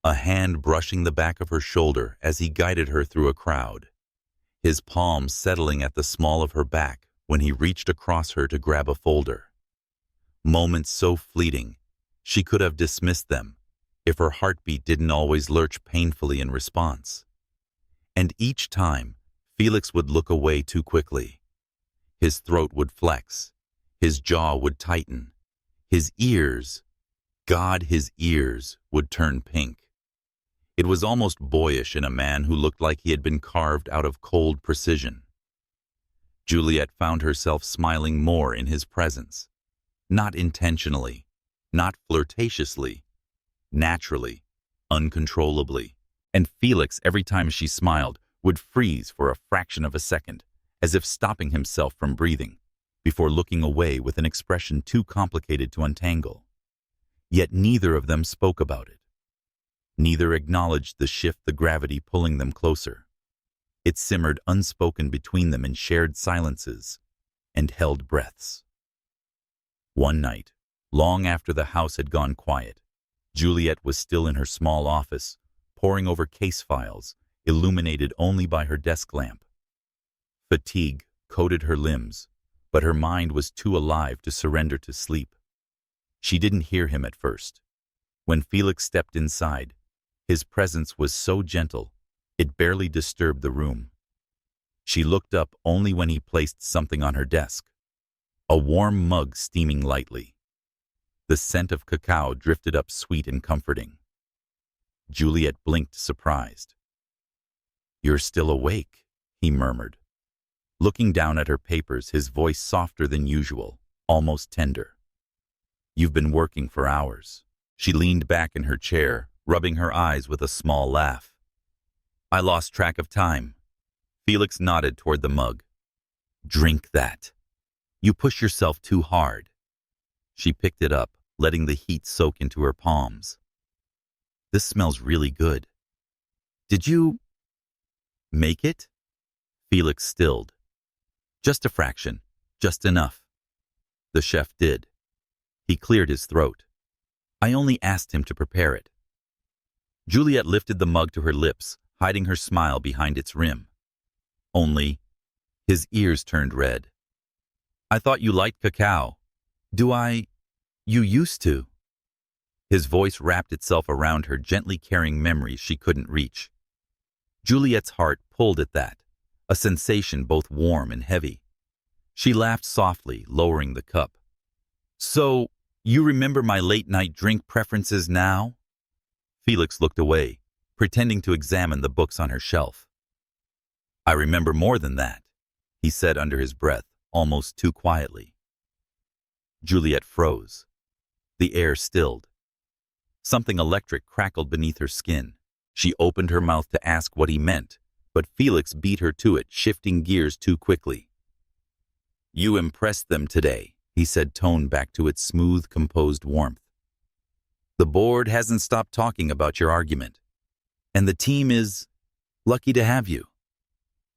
Speaker 1: A hand brushing the back of her shoulder as he guided her through a crowd. His palms settling at the small of her back when he reached across her to grab a folder. Moments so fleeting, she could have dismissed them if her heartbeat didn't always lurch painfully in response. And each time, Felix would look away too quickly. His throat would flex. His jaw would tighten. His ears, God, his ears, would turn pink. It was almost boyish in a man who looked like he had been carved out of cold precision. Juliet found herself smiling more in his presence. Not intentionally, not flirtatiously, naturally, uncontrollably. And Felix, every time she smiled, would freeze for a fraction of a second, as if stopping himself from breathing, before looking away with an expression too complicated to untangle. Yet neither of them spoke about it. Neither acknowledged the shift, the gravity pulling them closer. It simmered unspoken between them in shared silences and held breaths. One night, long after the house had gone quiet, Juliet was still in her small office, poring over case files, illuminated only by her desk lamp. Fatigue coated her limbs, but her mind was too alive to surrender to sleep. She didn't hear him at first. When Felix stepped inside, his presence was so gentle, it barely disturbed the room. She looked up only when he placed something on her desk. A warm mug steaming lightly. The scent of cacao drifted up sweet and comforting. Juliet blinked, surprised. "You're still awake," he murmured. Looking down at her papers, his voice softer than usual, almost tender. "You've been working for hours." She leaned back in her chair, rubbing her eyes with a small laugh. "I lost track of time." Felix nodded toward the mug. "Drink that. You push yourself too hard." She picked it up, letting the heat soak into her palms. "This smells really good. Did you make it?" Felix stilled. "Just a fraction, just enough." The chef did. He cleared his throat. "I only asked him to prepare it." Juliet lifted the mug to her lips, hiding her smile behind its rim. Only, his ears turned red. "I thought you liked cacao." You used to." His voice wrapped itself around her, gently carrying memories she couldn't reach. Juliet's heart pulled at that, a sensation both warm and heavy. She laughed softly, lowering the cup. "So, you remember my late-night drink preferences now?" Felix looked away, pretending to examine the books on her shelf. "I remember more than that," he said under his breath, almost too quietly. Juliet froze. The air stilled. Something electric crackled beneath her skin. She opened her mouth to ask what he meant, but Felix beat her to it, shifting gears too quickly. "You impressed them today," he said, tone back to its smooth, composed warmth. "The board hasn't stopped talking about your argument, and the team is lucky to have you."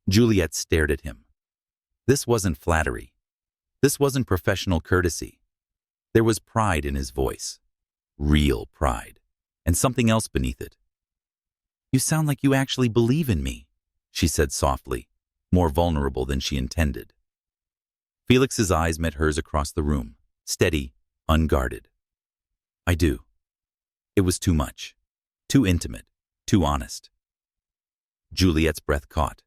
Speaker 1: Juliet stared at him. This wasn't flattery. This wasn't professional courtesy. There was pride in his voice, real pride, and something else beneath it. "You sound like you actually believe in me," she said softly, more vulnerable than she intended. Felix's eyes met hers across the room, steady, unguarded. "I do." It was too much, too intimate, too honest. Juliet's breath caught.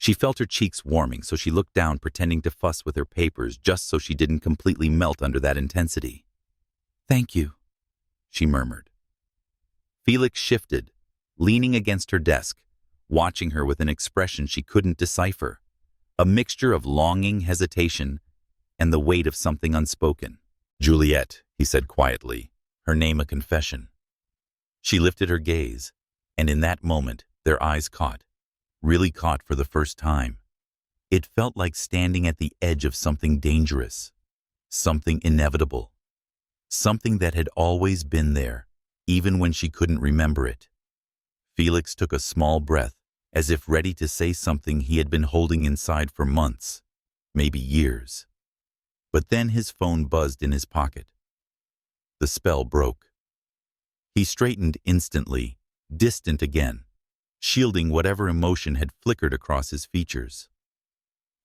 Speaker 1: She felt her cheeks warming, so she looked down, pretending to fuss with her papers just so she didn't completely melt under that intensity. "Thank you," she murmured. Felix shifted, leaning against her desk, watching her with an expression she couldn't decipher, a mixture of longing, hesitation, and the weight of something unspoken. "Juliet," he said quietly, her name a confession. She lifted her gaze, and in that moment, their eyes caught, really caught for the first time. It felt like standing at the edge of something dangerous, something inevitable, something that had always been there, even when she couldn't remember it. Felix took a small breath, as if ready to say something he had been holding inside for months, maybe years. But then his phone buzzed in his pocket. The spell broke. He straightened instantly, distant again, shielding whatever emotion had flickered across his features.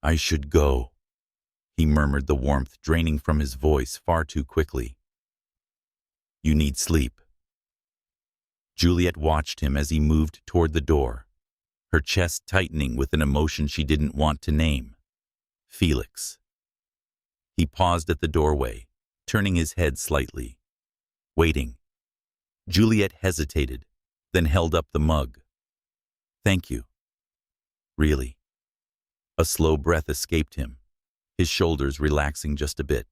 Speaker 1: "I should go," he murmured, the warmth draining from his voice far too quickly. "You need sleep." Juliet watched him as he moved toward the door, her chest tightening with an emotion she didn't want to name. Felix. He paused at the doorway, turning his head slightly, waiting. Juliet hesitated, then held up the mug. "Thank you." "Really?" A slow breath escaped him, his shoulders relaxing just a bit.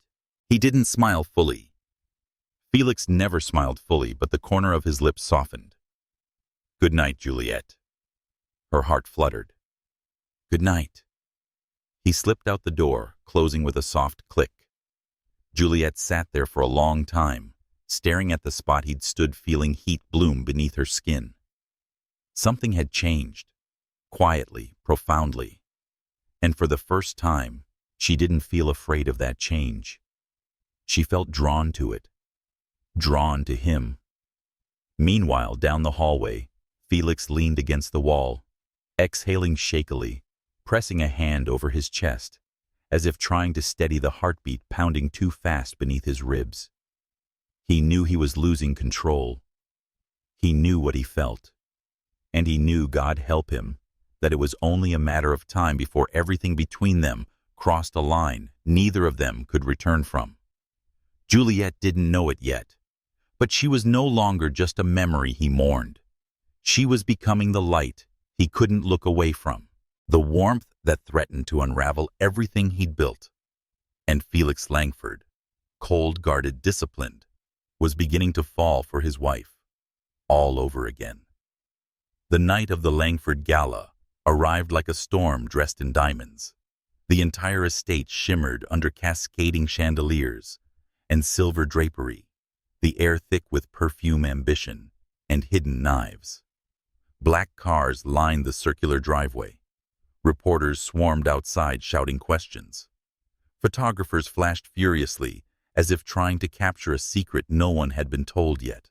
Speaker 1: He didn't smile fully. Felix never smiled fully, but the corner of his lips softened. "Good night, Juliet." Her heart fluttered. "Good night." He slipped out the door, closing with a soft click. Juliet sat there for a long time, staring at the spot he'd stood, feeling heat bloom beneath her skin. Something had changed, quietly, profoundly. And for the first time, she didn't feel afraid of that change. She felt drawn to it, drawn to him. Meanwhile, down the hallway, Felix leaned against the wall, exhaling shakily, pressing a hand over his chest, as if trying to steady the heartbeat pounding too fast beneath his ribs. He knew he was losing control. He knew what he felt. And he knew, God help him, that it was only a matter of time before everything between them crossed a line neither of them could return from. Juliet didn't know it yet, but she was no longer just a memory he mourned. She was becoming the light he couldn't look away from, the warmth that threatened to unravel everything he'd built. And Felix Langford, cold-guarded, disciplined, was beginning to fall for his wife, all over again. The night of the Langford Gala arrived like a storm dressed in diamonds. The entire estate shimmered under cascading chandeliers and silver drapery, the air thick with perfume, ambition, and hidden knives. Black cars lined the circular driveway. Reporters swarmed outside shouting questions. Photographers flashed furiously, as if trying to capture a secret no one had been told yet.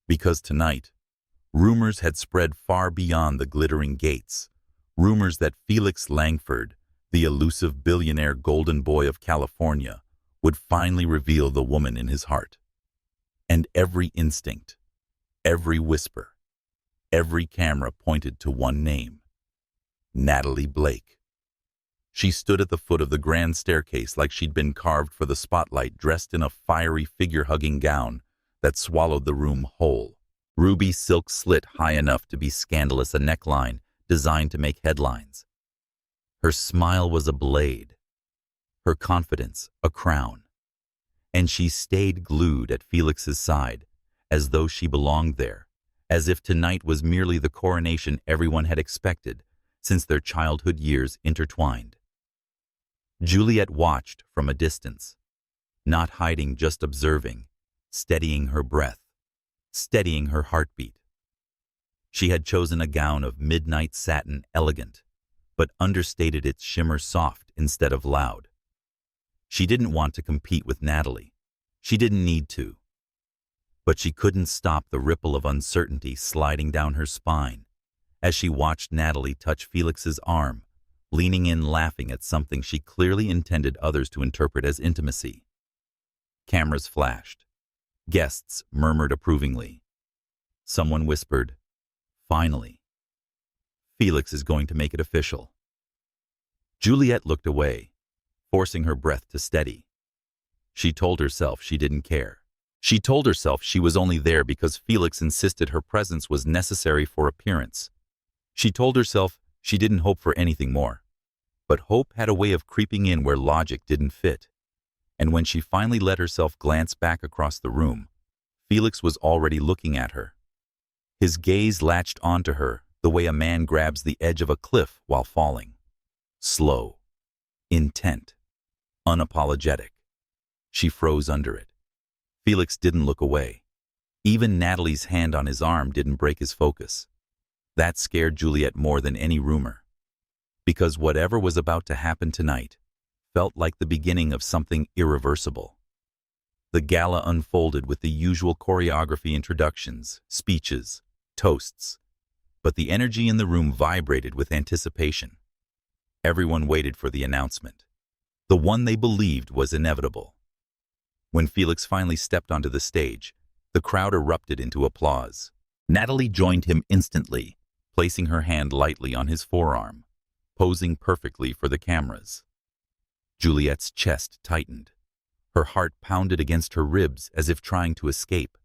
Speaker 1: Because tonight, rumors had spread far beyond the glittering gates, rumors that Felix Langford, the elusive billionaire golden boy of California, would finally reveal the woman in his heart. And every instinct, every whisper, every camera pointed to one name: Natalie Blake. She stood at the foot of the grand staircase like she'd been carved for the spotlight, dressed in a fiery figure-hugging gown that swallowed the room whole. Ruby silk slit high enough to be scandalous, a neckline designed to make headlines. Her smile was a blade, her confidence a crown, and she stayed glued at Felix's side, as though she belonged there, as if tonight was merely the coronation everyone had expected since their childhood years intertwined. Juliet watched from a distance, not hiding, just observing, steadying her breath, steadying her heartbeat. She had chosen a gown of midnight satin, elegant, but understated its shimmer, soft instead of loud. She didn't want to compete with Natalie. She didn't need to. But she couldn't stop the ripple of uncertainty sliding down her spine as she watched Natalie touch Felix's arm, leaning in laughing at something she clearly intended others to interpret as intimacy. Cameras flashed. Guests murmured approvingly. Someone whispered, "Finally. Felix is going to make it official." Juliet looked away, forcing her breath to steady. She told herself she didn't care. She told herself she was only there because Felix insisted her presence was necessary for appearance. She told herself she didn't hope for anything more. But hope had a way of creeping in where logic didn't fit. And when she finally let herself glance back across the room, Felix was already looking at her. His gaze latched onto her the way a man grabs the edge of a cliff while falling. Slow, intent, unapologetic. She froze under it. Felix didn't look away. Even Natalie's hand on his arm didn't break his focus. That scared Juliet more than any rumor. Because whatever was about to happen tonight felt like the beginning of something irreversible. The gala unfolded with the usual choreography, introductions, speeches, toasts. But the energy in the room vibrated with anticipation. Everyone waited for the announcement, the one they believed was inevitable. When Felix finally stepped onto the stage, the crowd erupted into applause. Natalie joined him instantly, placing her hand lightly on his forearm, posing perfectly for the cameras. Juliet's chest tightened. Her heart pounded against her ribs as if trying to escape.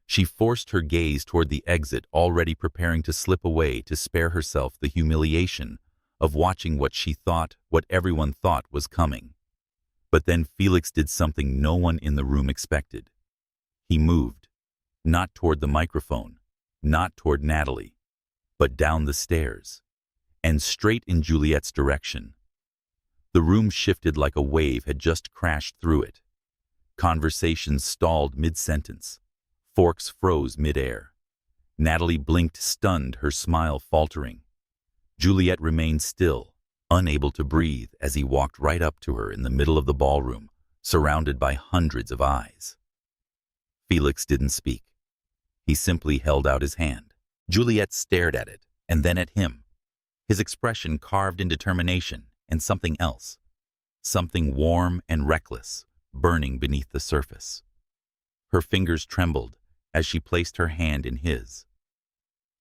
Speaker 1: She forced her gaze toward the exit, already preparing to slip away to spare herself the humiliation of watching what everyone thought was coming. But then Felix did something no one in the room expected. He moved, not toward the microphone, not toward Natalie, but down the stairs, and straight in Juliet's direction. The room shifted like a wave had just crashed through it. Conversations stalled mid-sentence. Forks froze mid-air. Natalie blinked, stunned, her smile faltering. Juliet remained still, unable to breathe, as he walked right up to her in the middle of the ballroom, surrounded by hundreds of eyes. Felix didn't speak. He simply held out his hand. Juliet stared at it, and then at him. His expression carved in determination and something else. Something warm and reckless, burning beneath the surface. Her fingers trembled as she placed her hand in his.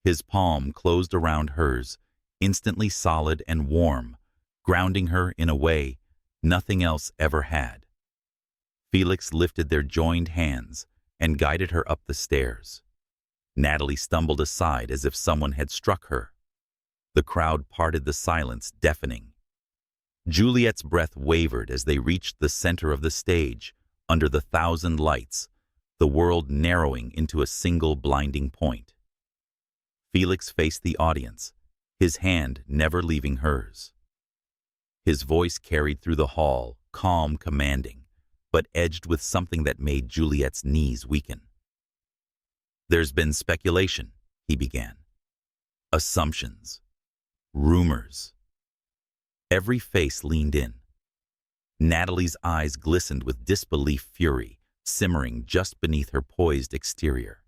Speaker 1: His palm closed around hers, instantly solid and warm, grounding her in a way nothing else ever had. Felix lifted their joined hands and guided her up the stairs. Natalie stumbled aside as if someone had struck her. The crowd parted, the silence deafening. Juliet's breath wavered as they reached the center of the stage, under the 1,000 lights, the world narrowing into a single blinding point. Felix faced the audience, his hand never leaving hers. His voice carried through the hall, calm, commanding, but edged with something that made Juliet's knees weaken. "There's been speculation," he began. "Assumptions. Rumors." Every face leaned in. Natalie's eyes glistened with disbelief, fury, simmering just beneath her poised exterior.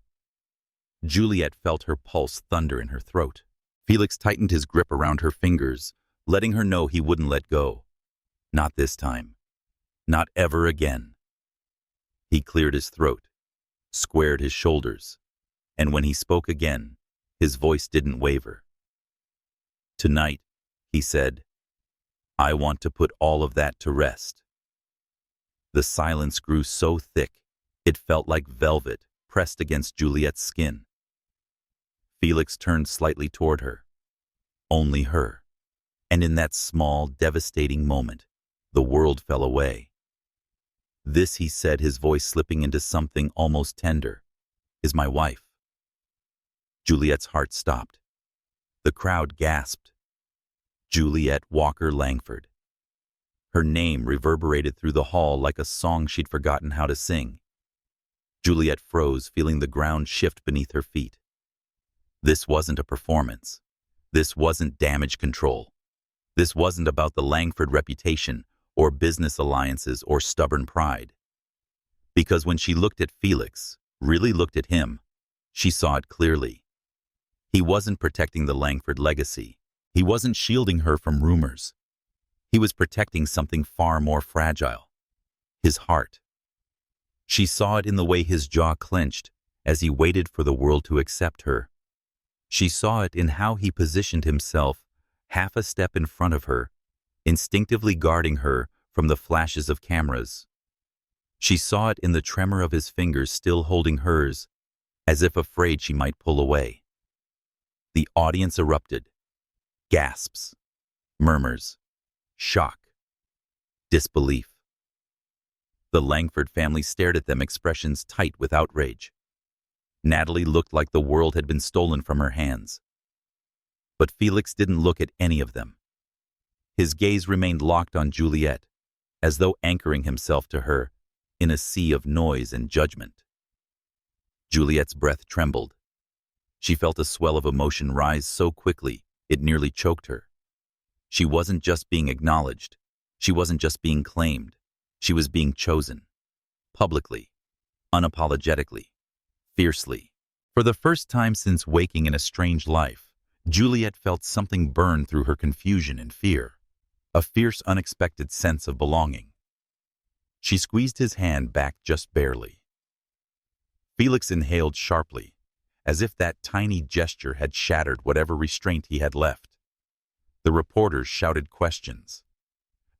Speaker 1: Juliet felt her pulse thunder in her throat. Felix tightened his grip around her fingers, letting her know he wouldn't let go. Not this time. Not ever again. He cleared his throat, squared his shoulders, and when he spoke again, his voice didn't waver. "Tonight," he said, "I want to put all of that to rest." The silence grew so thick, it felt like velvet pressed against Juliet's skin. Felix turned slightly toward her. Only her. And in that small, devastating moment, the world fell away. "This," he said, his voice slipping into something almost tender, "is my wife." Juliet's heart stopped. The crowd gasped. Juliet Walker Langford. Her name reverberated through the hall like a song she'd forgotten how to sing. Juliet froze, feeling the ground shift beneath her feet. This wasn't a performance. This wasn't damage control. This wasn't about the Langford reputation or business alliances or stubborn pride. Because when she looked at Felix, really looked at him, she saw it clearly. He wasn't protecting the Langford legacy. He wasn't shielding her from rumors. He was protecting something far more fragile. His heart. She saw it in the way his jaw clenched as he waited for the world to accept her. She saw it in how he positioned himself half a step in front of her, instinctively guarding her from the flashes of cameras. She saw it in the tremor of his fingers still holding hers, as if afraid she might pull away. The audience erupted. Gasps, murmurs, shock, disbelief. The Langford family stared at them, expressions tight with outrage. Natalie looked like the world had been stolen from her hands. But Felix didn't look at any of them. His gaze remained locked on Juliet, as though anchoring himself to her in a sea of noise and judgment. Juliet's breath trembled. She felt a swell of emotion rise so quickly it nearly choked her. She wasn't just being acknowledged. She wasn't just being claimed. She was being chosen. Publicly, unapologetically, fiercely. For the first time since waking in a strange life, Juliet felt something burn through her confusion and fear, a fierce, unexpected sense of belonging. She squeezed his hand back just barely. Felix inhaled sharply, as if that tiny gesture had shattered whatever restraint he had left. The reporters shouted questions.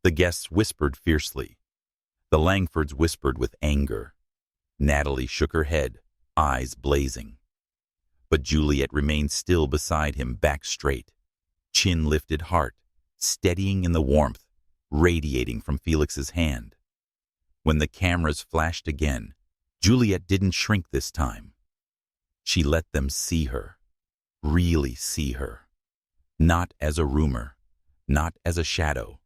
Speaker 1: The guests whispered fiercely. The Langfords whispered with anger. Natalie shook her head, eyes blazing. But Juliet remained still beside him, back straight, chin lifted, heart steadying in the warmth, radiating from Felix's hand. When the cameras flashed again, Juliet didn't shrink this time. She let them see her, really see her. Not as a rumor, not as a shadow,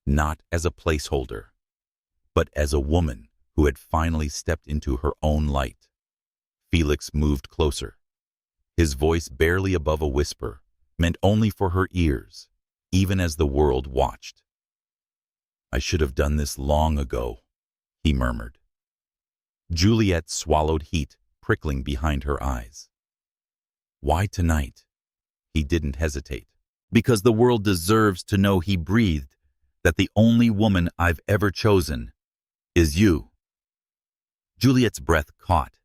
Speaker 1: not as a placeholder, but as a woman who had finally stepped into her own light. Felix moved closer, his voice barely above a whisper, meant only for her ears, even as the world watched. "I should have done this long ago," he murmured. Juliet swallowed heat prickling behind her eyes. "Why tonight?" He didn't hesitate. "Because the world deserves to know," he breathed, "that the only woman I've ever chosen is you." Juliet's breath caught.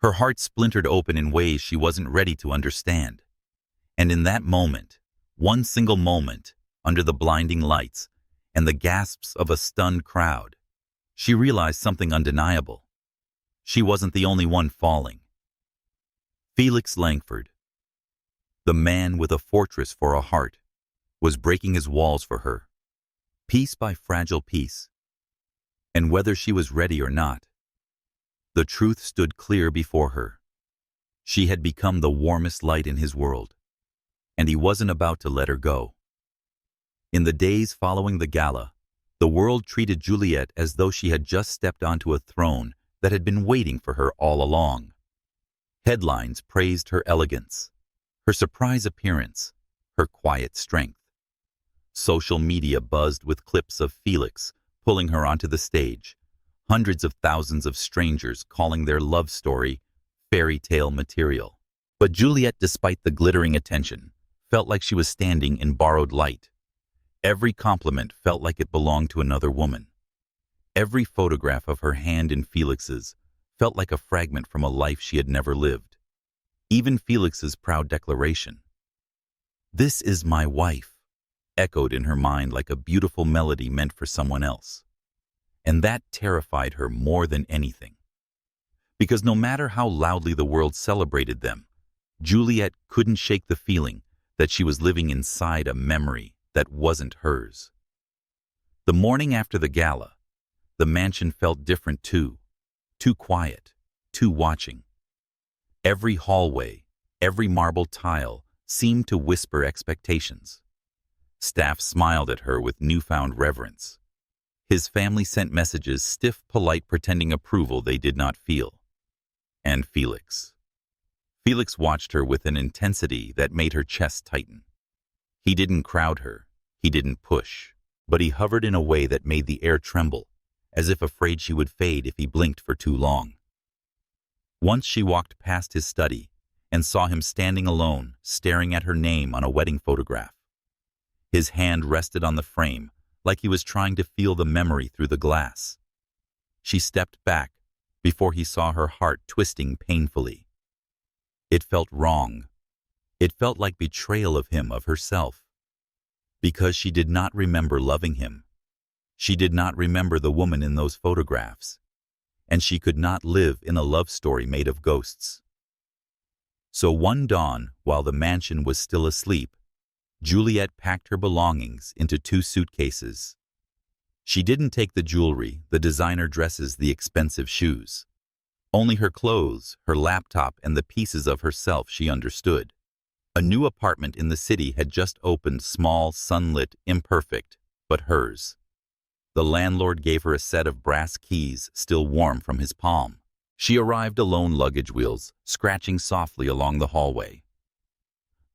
Speaker 1: Her heart splintered open in ways she wasn't ready to understand. And in that moment, one single moment, under the blinding lights and the gasps of a stunned crowd, she realized something undeniable. She wasn't the only one falling. Felix Langford, the man with a fortress for a heart, was breaking his walls for her, piece by fragile piece. And whether she was ready or not, the truth stood clear before her. She had become the warmest light in his world, and he wasn't about to let her go. In the days following the gala, the world treated Juliet as though she had just stepped onto a throne that had been waiting for her all along. Headlines praised her elegance, her surprise appearance, her quiet strength. Social media buzzed with clips of Felix pulling her onto the stage, hundreds of thousands of strangers calling their love story fairy tale material. But Juliet, despite the glittering attention, felt like she was standing in borrowed light. Every compliment felt like it belonged to another woman. Every photograph of her hand in Felix's felt like a fragment from a life she had never lived. Even Felix's proud declaration, "This is my wife," echoed in her mind like a beautiful melody meant for someone else. And that terrified her more than anything. Because no matter how loudly the world celebrated them, Juliet couldn't shake the feeling that she was living inside a memory that wasn't hers. The morning after the gala, the mansion felt different too quiet, too watching. Every hallway, every marble tile seemed to whisper expectations. Staff smiled at her with newfound reverence. His family sent messages, stiff, polite, pretending approval they did not feel. And Felix. Felix watched her with an intensity that made her chest tighten. He didn't crowd her, he didn't push, but he hovered in a way that made the air tremble, as if afraid she would fade if he blinked for too long. Once she walked past his study and saw him standing alone, staring at her name on a wedding photograph. His hand rested on the frame, like he was trying to feel the memory through the glass. She stepped back before he saw her heart twisting painfully. It felt wrong. It felt like betrayal of him, of herself. Because she did not remember loving him. She did not remember the woman in those photographs. And she could not live in a love story made of ghosts. So one dawn, while the mansion was still asleep, Juliet packed her belongings into 2 suitcases. She didn't take the jewelry, the designer dresses, the expensive shoes. Only her clothes, her laptop, and the pieces of herself she understood. A new apartment in the city had just opened, small, sunlit, imperfect, but hers. The landlord gave her a set of brass keys, still warm from his palm. She arrived alone, luggage wheels scratching softly along the hallway.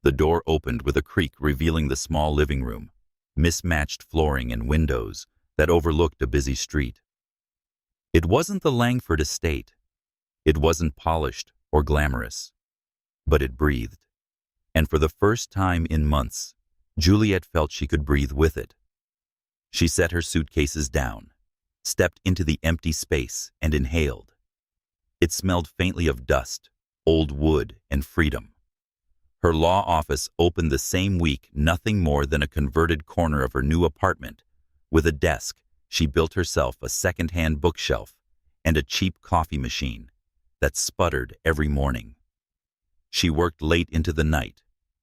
Speaker 1: The door opened with a creak, revealing the small living room, mismatched flooring and windows that overlooked a busy street. It wasn't the Langford estate. It wasn't polished or glamorous, but it breathed. And for the first time in months, Juliet felt she could breathe with it. She set her suitcases down, stepped into the empty space, and inhaled. It smelled faintly of dust, old wood, and freedom. Her law office opened the same week, nothing more than a converted corner of her new apartment. With a desk, she built herself a second-hand bookshelf and a cheap coffee machine that sputtered every morning. She worked late into the night,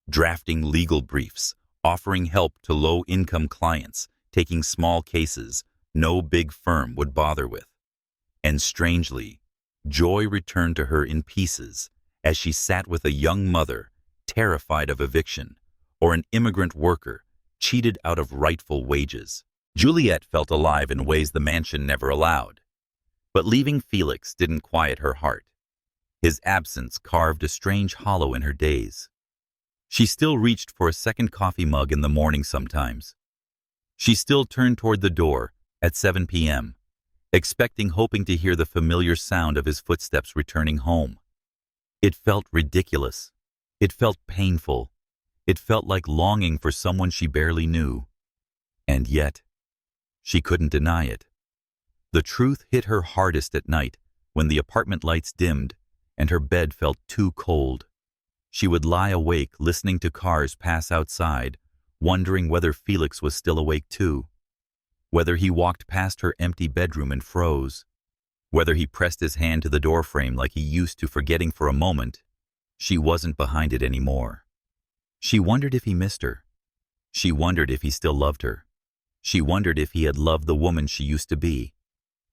Speaker 1: drafting legal briefs, offering help to low-income clients, taking small cases no big firm would bother with. And strangely, joy returned to her in pieces as she sat with a young mother, terrified of eviction, or an immigrant worker, cheated out of rightful wages. Juliet felt alive in ways the mansion never allowed. But leaving Felix didn't quiet her heart. His absence carved a strange hollow in her days. She still reached for a second coffee mug in the morning sometimes. She still turned toward the door at 7 p.m., hoping to hear the familiar sound of his footsteps returning home. It felt ridiculous. It felt painful. It felt like longing for someone she barely knew. And yet, she couldn't deny it. The truth hit her hardest at night when the apartment lights dimmed and her bed felt too cold. She would lie awake listening to cars pass outside, wondering whether Felix was still awake too, whether he walked past her empty bedroom and froze, whether he pressed his hand to the doorframe like he used to, forgetting for a moment she wasn't behind it anymore. She wondered if he missed her. She wondered if he still loved her. She wondered if he had loved the woman she used to be,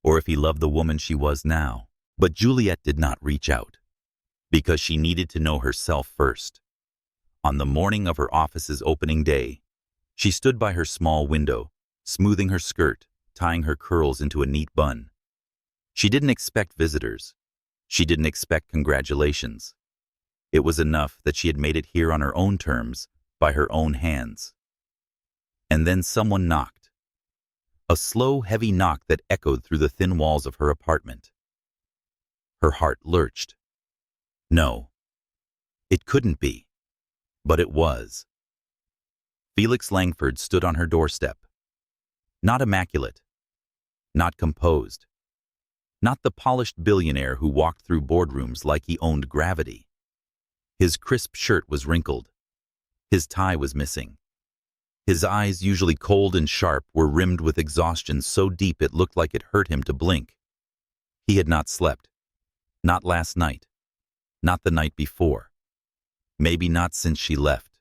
Speaker 1: or if he loved the woman she was now. But Juliet did not reach out, because she needed to know herself first. On the morning of her office's opening day, she stood by her small window, smoothing her skirt, tying her curls into a neat bun. She didn't expect visitors. She didn't expect congratulations. It was enough that she had made it here on her own terms, by her own hands. And then someone knocked. A slow, heavy knock that echoed through the thin walls of her apartment. Her heart lurched. No, it couldn't be. But it was. Felix Langford stood on her doorstep. Not immaculate. Not composed. Not the polished billionaire who walked through boardrooms like he owned gravity. His crisp shirt was wrinkled. His tie was missing. His eyes, usually cold and sharp, were rimmed with exhaustion so deep it looked like it hurt him to blink. He had not slept. Not last night. Not the night before. Maybe not since she left.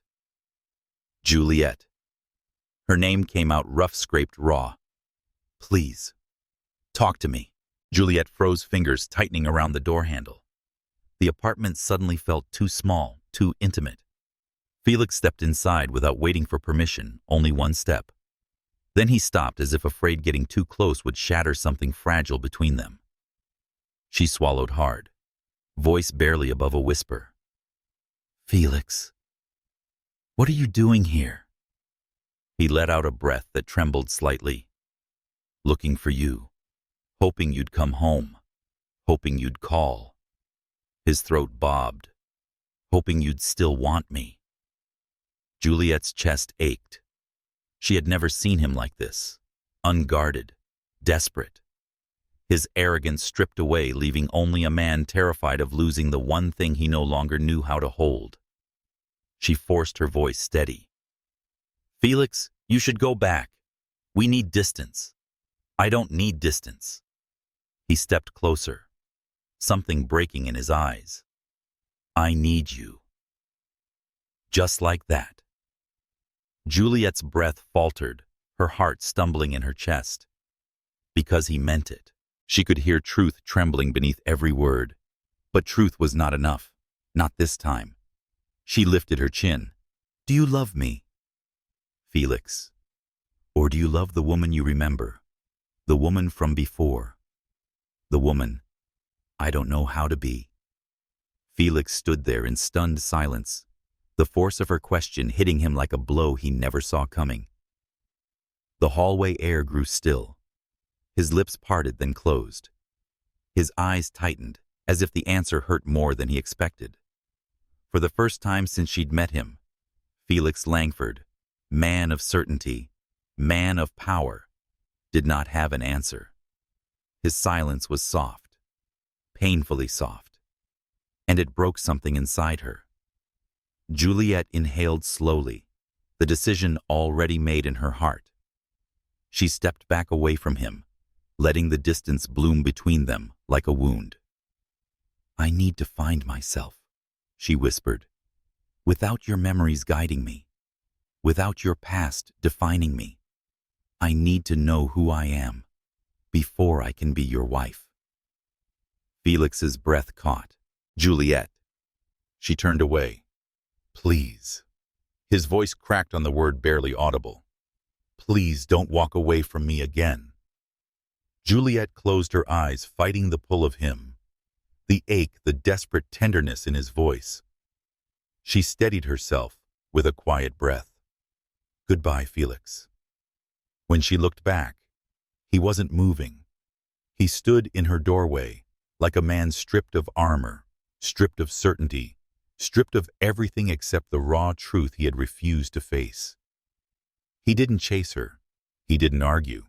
Speaker 1: Juliet. Her name came out rough, scraped raw. Please, talk to me. Juliet froze, fingers tightening around the door handle. The apartment suddenly felt too small, too intimate. Felix stepped inside without waiting for permission, only one step. Then he stopped, as if afraid getting too close would shatter something fragile between them. She swallowed hard, voice barely above a whisper. Felix, what are you doing here? He let out a breath that trembled slightly. Looking for you. hoping you'd come home, hoping you'd call. His throat bobbed, hoping you'd still want me. Juliet's chest ached. She had never seen him like this, unguarded, desperate. His arrogance stripped away, leaving only a man terrified of losing the one thing he no longer knew how to hold. She forced her voice steady. "Felix, you should go back. We need distance." "I don't need distance." He stepped closer, something breaking in his eyes. "I need you." Just like that. Juliet's breath faltered, her heart stumbling in her chest. Because he meant it. She could hear truth trembling beneath every word. But truth was not enough. Not this time. She lifted her chin. "Do you love me, Felix? Or do you love the woman you remember? The woman from before? The woman I don't know how to be?" Felix stood there in stunned silence, the force of her question hitting him like a blow he never saw coming. The hallway air grew still. His lips parted, then closed. His eyes tightened, as if the answer hurt more than he expected. For the first time since she'd met him, Felix Langford, man of certainty, man of power, did not have an answer. His silence was soft, painfully soft, and it broke something inside her. Juliet inhaled slowly, the decision already made in her heart. She stepped back away from him, letting the distance bloom between them like a wound. "I need to find myself," she whispered, "without your memories guiding me, without your past defining me. I need to know who I am before I can be your wife." Felix's breath caught. "Juliet." She turned away. "Please." His voice cracked on the word barely audible. "Please don't walk away from me again." Juliet closed her eyes, fighting the pull of him, the ache, the desperate tenderness in his voice. She steadied herself with a quiet breath. "Goodbye, Felix." When she looked back, he wasn't moving. He stood in her doorway, like a man stripped of armor, stripped of certainty, stripped of everything except the raw truth he had refused to face. He didn't chase her. He didn't argue.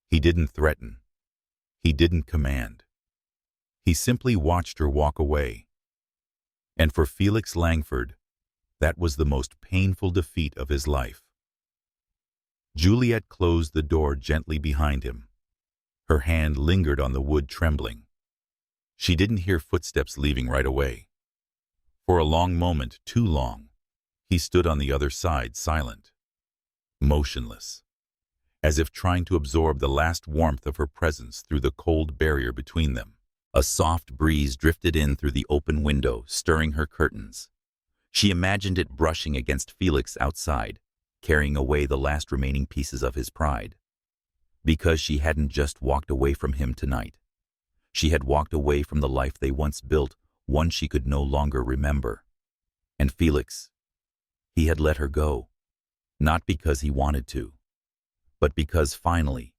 Speaker 1: He didn't threaten. He didn't command. He simply watched her walk away. And for Felix Langford, that was the most painful defeat of his life. Juliet closed the door gently behind him. Her hand lingered on the wood, trembling. She didn't hear footsteps leaving right away. For a long moment, too long, he stood on the other side, silent, motionless, as if trying to absorb the last warmth of her presence through the cold barrier between them. A soft breeze drifted in through the open window, stirring her curtains. She imagined it brushing against Felix outside, carrying away the last remaining pieces of his pride. Because she hadn't just walked away from him tonight. She had walked away from the life they once built, one she could no longer remember. And Felix, he had let her go, not because he wanted to, but because finally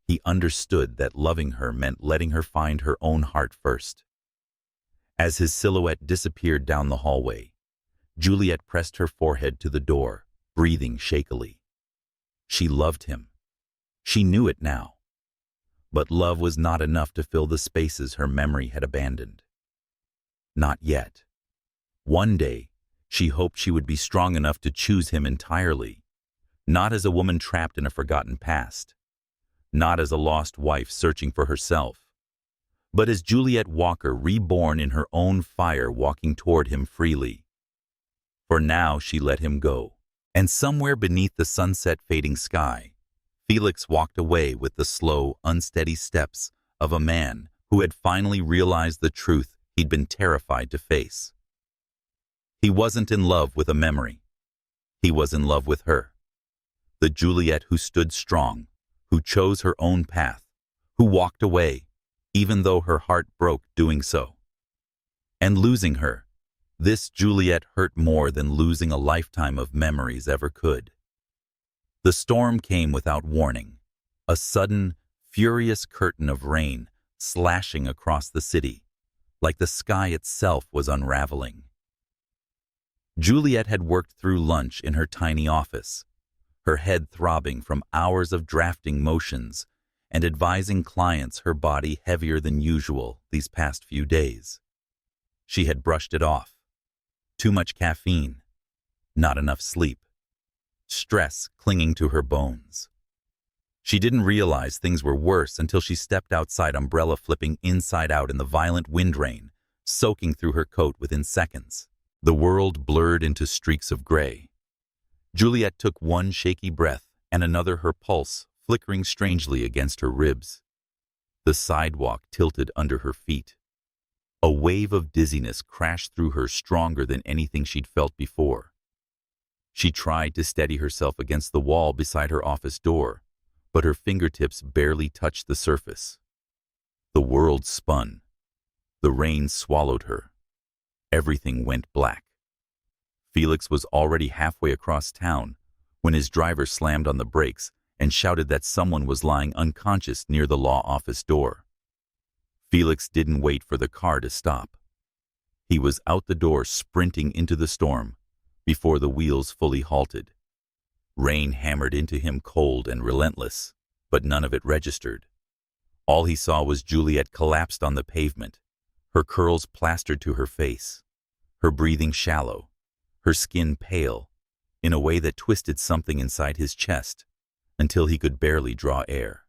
Speaker 1: he understood that loving her meant letting her find her own heart first. As his silhouette disappeared down the hallway, Juliet pressed her forehead to the door, breathing shakily. She loved him. She knew it now. But love was not enough to fill the spaces her memory had abandoned. Not yet. One day, she hoped she would be strong enough to choose him entirely, not as a woman trapped in a forgotten past, not as a lost wife searching for herself, but as Juliet Walker, reborn in her own fire, walking toward him freely. For now she let him go, and somewhere beneath the sunset-fading sky, Felix walked away with the slow, unsteady steps of a man who had finally realized the truth he'd been terrified to face. He wasn't in love with a memory. He was in love with her. The Juliet who stood strong, who chose her own path, who walked away, even though her heart broke doing so. And losing her, this Juliet hurt more than losing a lifetime of memories ever could. The storm came without warning, a sudden, furious curtain of rain slashing across the city, like the sky itself was unraveling. Juliet had worked through lunch in her tiny office, her head throbbing from hours of drafting motions and advising clients, her body heavier than usual these past few days. She had brushed it off. Too much caffeine, not enough sleep, stress clinging to her bones. She didn't realize things were worse until she stepped outside, umbrella flipping inside out in the violent wind rain, soaking through her coat within seconds. The world blurred into streaks of gray. Juliet took one shaky breath and another, her pulse flickering strangely against her ribs. The sidewalk tilted under her feet. A wave of dizziness crashed through her, stronger than anything she'd felt before. She tried to steady herself against the wall beside her office door, but her fingertips barely touched the surface. The world spun. The rain swallowed her. Everything went black. Felix was already halfway across town when his driver slammed on the brakes and shouted that someone was lying unconscious near the law office door. Felix didn't wait for the car to stop. He was out the door, sprinting into the storm before the wheels fully halted. Rain hammered into him, cold and relentless, but none of it registered. All he saw was Juliet collapsed on the pavement, her curls plastered to her face, her breathing shallow, her skin pale, in a way that twisted something inside his chest until he could barely draw air.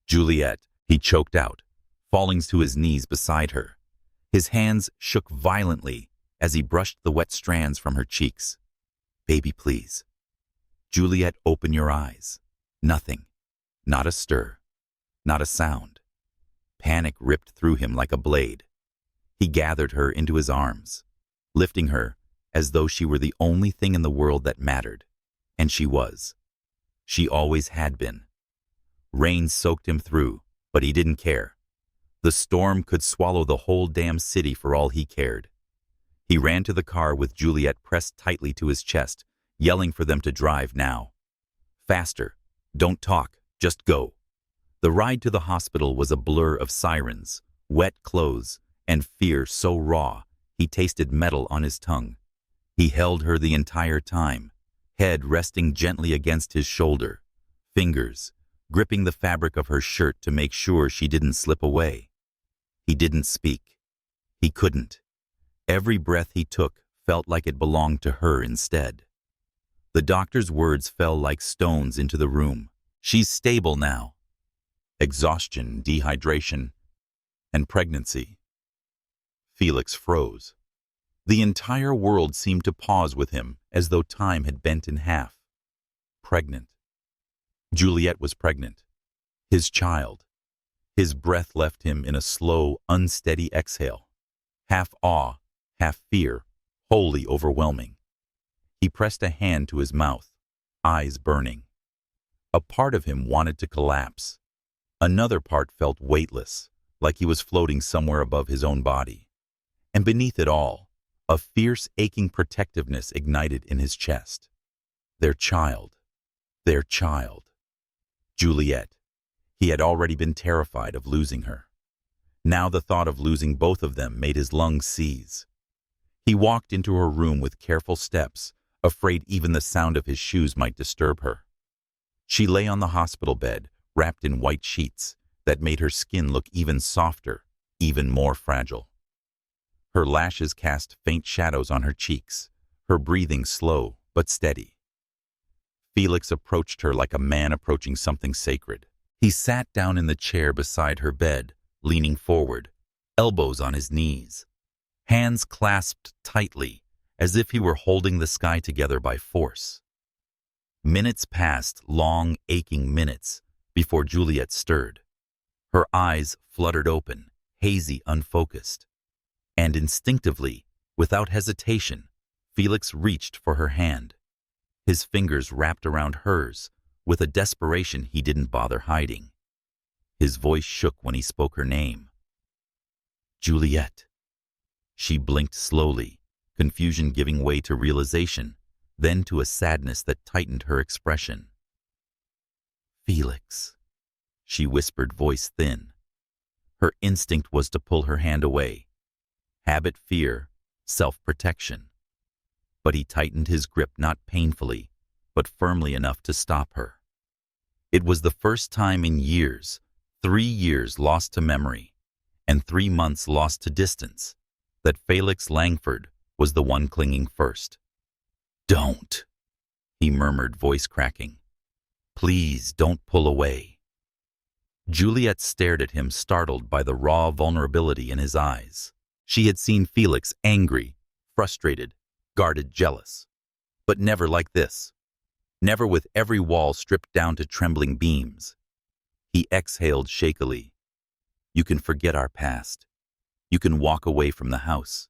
Speaker 1: Juliet, he choked out, falling to his knees beside her. His hands shook violently as he brushed the wet strands from her cheeks. "Baby, please." "Juliet, open your eyes." Nothing. Not a stir. Not a sound. Panic ripped through him like a blade. He gathered her into his arms, lifting her as though she were the only thing in the world that mattered. And she was. She always had been. Rain soaked him through, but he didn't care. The storm could swallow the whole damn city for all he cared. He ran to the car with Juliet pressed tightly to his chest, yelling for them to drive now. "Faster. Don't talk. Just go." The ride to the hospital was a blur of sirens, wet clothes, and fear so raw he tasted metal on his tongue. He held her the entire time, head resting gently against his shoulder, fingers gripping the fabric of her shirt to make sure she didn't slip away. He didn't speak. He couldn't. Every breath he took felt like it belonged to her instead. The doctor's words fell like stones into the room. "She's stable now." Exhaustion, dehydration, and pregnancy. Felix froze. The entire world seemed to pause with him, as though time had bent in half. Pregnant. Juliet was pregnant. His child. His breath left him in a slow, unsteady exhale. Half awe, half fear, wholly overwhelming. He pressed a hand to his mouth, eyes burning. A part of him wanted to collapse. Another part felt weightless, like he was floating somewhere above his own body. And beneath it all, a fierce, aching protectiveness ignited in his chest. Their child. Their child. Juliet. He had already been terrified of losing her. Now the thought of losing both of them made his lungs seize. He walked into her room with careful steps, afraid even the sound of his shoes might disturb her. She lay on the hospital bed, wrapped in white sheets that made her skin look even softer, even more fragile. Her lashes cast faint shadows on her cheeks, her breathing slow but steady. Felix approached her like a man approaching something sacred. He sat down in the chair beside her bed, leaning forward, elbows on his knees, hands clasped tightly, as if he were holding the sky together by force. Minutes passed, long, aching minutes, before Juliet stirred. Her eyes fluttered open, hazy, unfocused. And instinctively, without hesitation, Felix reached for her hand. His fingers wrapped around hers, with a desperation he didn't bother hiding. His voice shook when he spoke her name. "Juliet." She blinked slowly, confusion giving way to realization, then to a sadness that tightened her expression. "Felix," she whispered, voice thin. Her instinct was to pull her hand away. Habit, fear, self-protection. But he tightened his grip, not painfully, but firmly enough to stop her. It was the first time in years, 3 years lost to memory, and 3 months lost to distance, that Felix Langford was the one clinging first. "Don't," he murmured, voice cracking. "Please don't pull away." Juliet stared at him, startled by the raw vulnerability in his eyes. She had seen Felix angry, frustrated, guarded, jealous. But never like this. Never with every wall stripped down to trembling beams. He exhaled shakily. "You can forget our past. You can walk away from the house.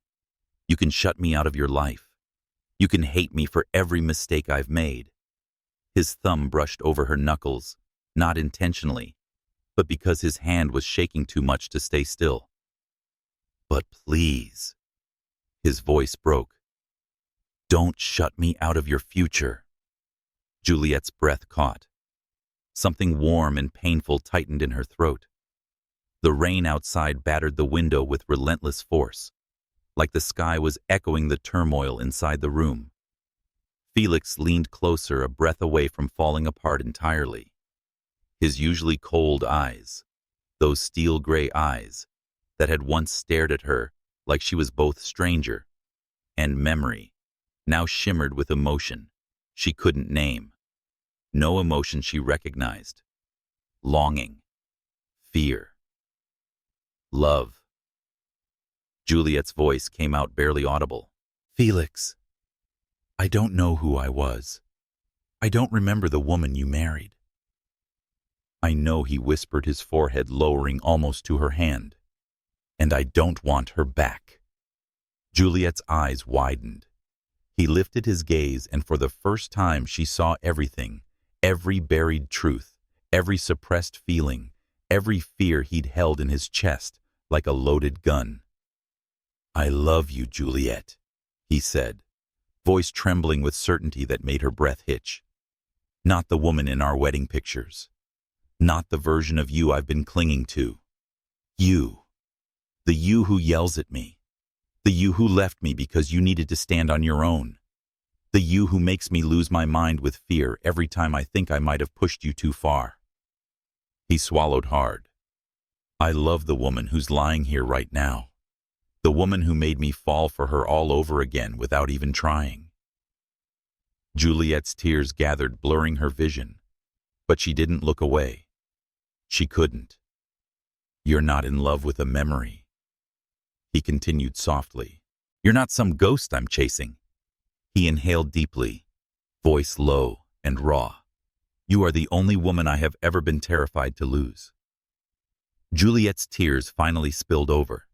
Speaker 1: You can shut me out of your life. You can hate me for every mistake I've made." His thumb brushed over her knuckles, not intentionally, but because his hand was shaking too much to stay still. "But please," his voice broke, "don't shut me out of your future." Juliet's breath caught. Something warm and painful tightened in her throat. The rain outside battered the window with relentless force, like the sky was echoing the turmoil inside the room. Felix leaned closer, a breath away from falling apart entirely. His usually cold eyes, those steel-gray eyes that had once stared at her like she was both stranger and memory, now shimmered with emotion she couldn't name. No emotion she recognized. Longing, fear, love. Juliet's voice came out barely audible. "Felix, I don't know who I was. I don't remember the woman you married." "I know," he whispered, his forehead lowering almost to her hand. "And I don't want her back." Juliet's eyes widened. He lifted his gaze, and for the first time she saw everything, every buried truth, every suppressed feeling, every fear he'd held in his chest like a loaded gun. "I love you, Juliet," he said, voice trembling with certainty that made her breath hitch. "Not the woman in our wedding pictures. Not the version of you I've been clinging to. You. The you who yells at me. The you who left me because you needed to stand on your own. The you who makes me lose my mind with fear every time I think I might have pushed you too far." He swallowed hard. "I love the woman who's lying here right now. The woman who made me fall for her all over again without even trying." Juliet's tears gathered, blurring her vision, but she didn't look away. She couldn't. "You're not in love with a memory," he continued softly. "You're not some ghost I'm chasing." He inhaled deeply, voice low and raw. "You are the only woman I have ever been terrified to lose." Juliet's tears finally spilled over.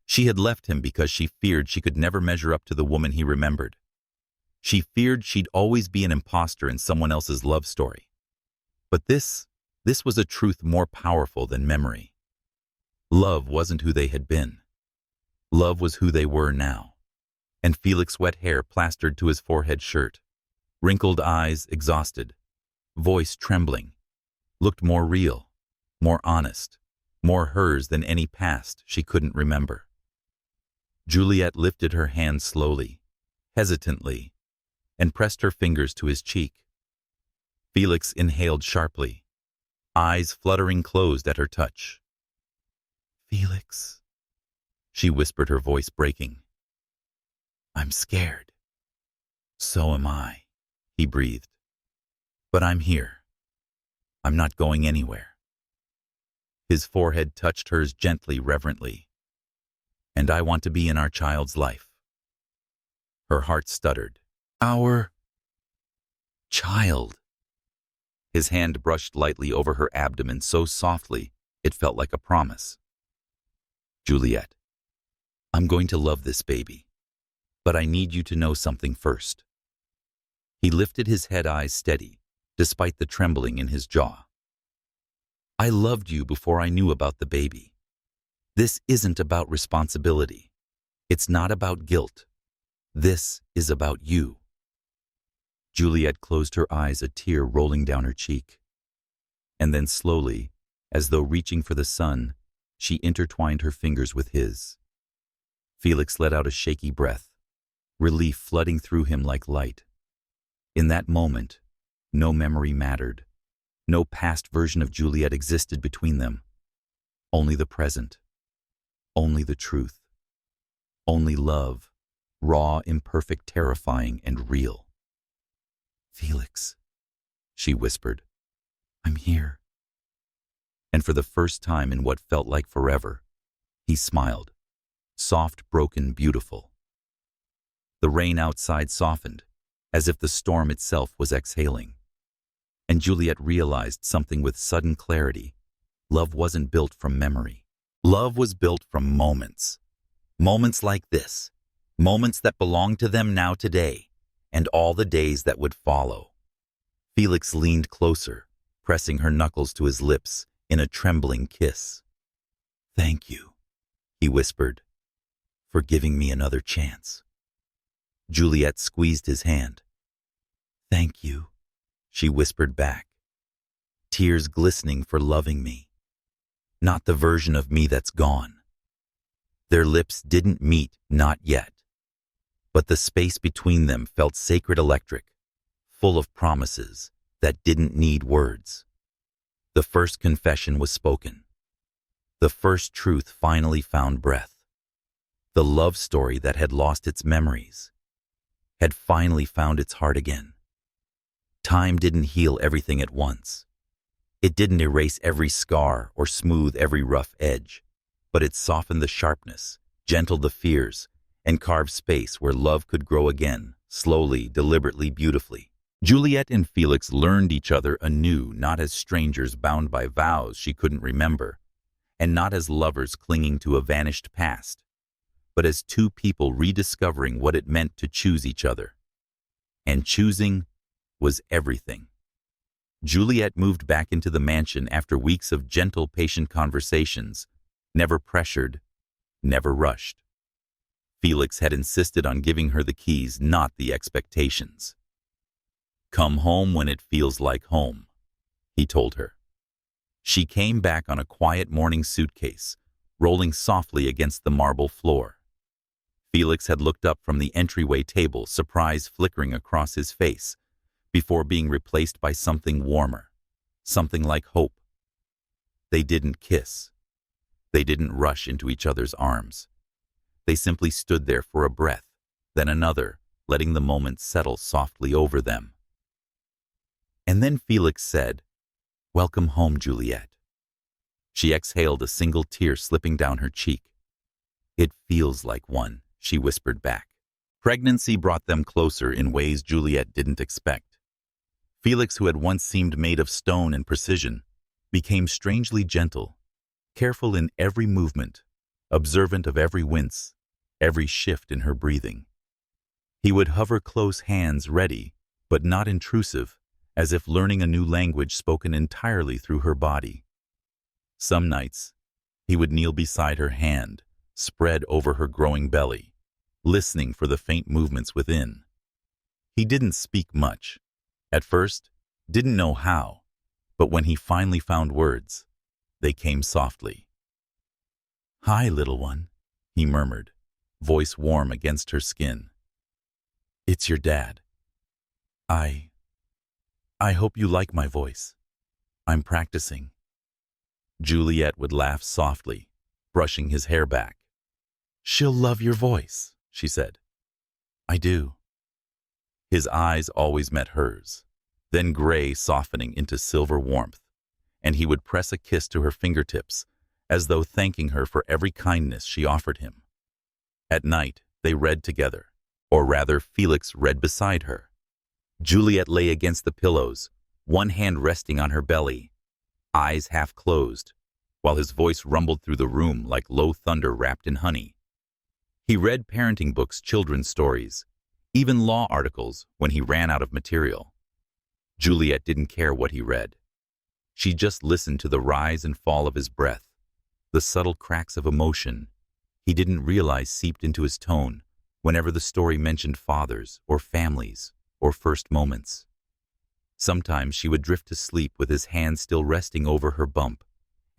Speaker 1: She had left him because she feared she could never measure up to the woman he remembered. She feared she'd always be an imposter in someone else's love story. But this was a truth more powerful than memory. Love wasn't who they had been. Love was who they were now. And Felix's wet hair plastered to his forehead shirt, wrinkled eyes exhausted, voice trembling, looked more real, more honest, more hers than any past she couldn't remember. Juliet lifted her hand slowly, hesitantly, and pressed her fingers to his cheek. Felix inhaled sharply, eyes fluttering closed at her touch. "Felix," she whispered, her voice breaking. "I'm scared." "So am I," he breathed. "But I'm here. I'm not going anywhere." His forehead touched hers gently, reverently. "And I want to be in our child's life." Her heart stuttered. "Our child." His hand brushed lightly over her abdomen, so softly it felt like a promise. "Juliet, I'm going to love this baby, but I need you to know something first." He lifted his head, eyes steady, despite the trembling in his jaw. "I loved you before I knew about the baby. This isn't about responsibility. It's not about guilt. This is about you." Juliet closed her eyes, a tear rolling down her cheek. And then slowly, As though reaching for the sun, she intertwined her fingers with his. Felix let out a shaky breath, relief flooding through him like light. In that moment, no memory mattered. No past version of Juliet existed between them. Only the present. Only the truth. Only love, raw, imperfect, terrifying, and real. "Felix," she whispered, "I'm here." And for the first time in what felt like forever, he smiled, soft, broken, beautiful. The rain outside softened, as if the storm itself was exhaling. And Juliet realized something with sudden clarity. Love wasn't built from memory. Love was built from moments. Moments like this. Moments that belonged to them now today, and all the days that would follow. Felix leaned closer, pressing her knuckles to his lips in a trembling kiss. "Thank you," he whispered, "for giving me another chance." Juliet squeezed his hand. "Thank you," she whispered back, tears glistening for loving me. Not the version of me that's gone. Their lips didn't meet, not yet. But the space between them felt sacred, electric, full of promises that didn't need words. The first confession was spoken. The first truth finally found breath. The love story that had lost its memories had finally found its heart again. Time didn't heal everything at once. It didn't erase every scar or smooth every rough edge, but it softened the sharpness, gentled the fears, and carved space where love could grow again, slowly, deliberately, beautifully. Juliet and Felix learned each other anew, not as strangers bound by vows she couldn't remember, and not as lovers clinging to a vanished past, but as two people rediscovering what it meant to choose each other. And choosing was everything. Juliet moved back into the mansion after weeks of gentle, patient conversations, never pressured, never rushed. Felix had insisted on giving her the keys, not the expectations. "Come home when it feels like home," he told her. She came back on a quiet morning suitcase, rolling softly against the marble floor. Felix had looked up from the entryway table, surprise flickering across his face, before being replaced by something warmer, something like hope. They didn't kiss. They didn't rush into each other's arms. They simply stood there for a breath, then another, letting the moment settle softly over them. And then Felix said, "Welcome home, Juliet." She exhaled, a single tear slipping down her cheek. "It feels like one," she whispered back. Pregnancy brought them closer in ways Juliet didn't expect. Felix, who had once seemed made of stone and precision, became strangely gentle, careful in every movement, observant of every wince, every shift in her breathing. He would hover close, hands ready, but not intrusive, as if learning a new language spoken entirely through her body. Some nights, he would kneel beside her, hand spread over her growing belly, listening for the faint movements within. He didn't speak much. At first, didn't know how, but when he finally found words, they came softly. "Hi, little one," he murmured, voice warm against her skin. "It's your dad. I hope you like my voice. I'm practicing." Juliet would laugh softly, brushing his hair back. "She'll love your voice," she said. "I do." His eyes always met hers, then gray softening into silver warmth, and he would press a kiss to her fingertips, as though thanking her for every kindness she offered him. At night, they read together, or rather, Felix read beside her. Juliet lay against the pillows, one hand resting on her belly, eyes half closed, while his voice rumbled through the room like low thunder wrapped in honey. He read parenting books, children's stories, even law articles when he ran out of material. Juliet didn't care what he read. She just listened to the rise and fall of his breath, the subtle cracks of emotion he didn't realize seeped into his tone whenever the story mentioned fathers or families or first moments. Sometimes she would drift to sleep with his hand still resting over her bump,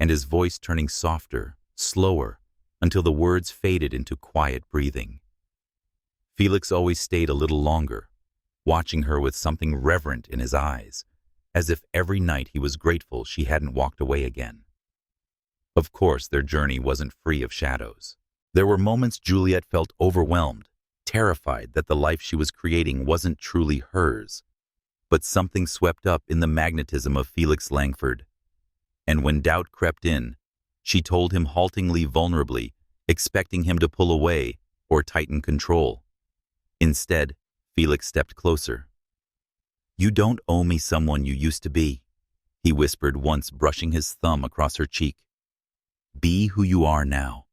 Speaker 1: and his voice turning softer, slower, until the words faded into quiet breathing. Felix always stayed a little longer, watching her with something reverent in his eyes, as if every night he was grateful she hadn't walked away again. Of course, their journey wasn't free of shadows. There were moments Juliet felt overwhelmed, terrified that the life she was creating wasn't truly hers. But something swept up in the magnetism of Felix Langford. And when doubt crept in, she told him haltingly, vulnerably, expecting him to pull away or tighten control. Instead, Felix stepped closer. "You don't owe me someone you used to be," he whispered once, brushing his thumb across her cheek. "Be who you are now.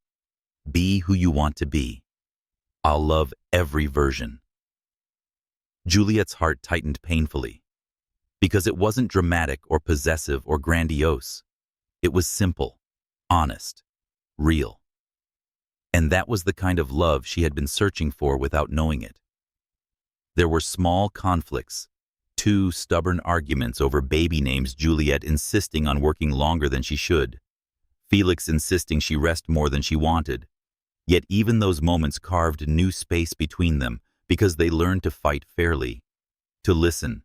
Speaker 1: Be who you want to be. I'll love every version." Juliet's heart tightened painfully, because it wasn't dramatic or possessive or grandiose. It was simple, honest, real. And that was the kind of love she had been searching for without knowing it. There were small conflicts, 2 stubborn arguments over baby names, Juliet insisting on working longer than she should, Felix insisting she rest more than she wanted. Yet even those moments carved new space between them because they learned to fight fairly, to listen,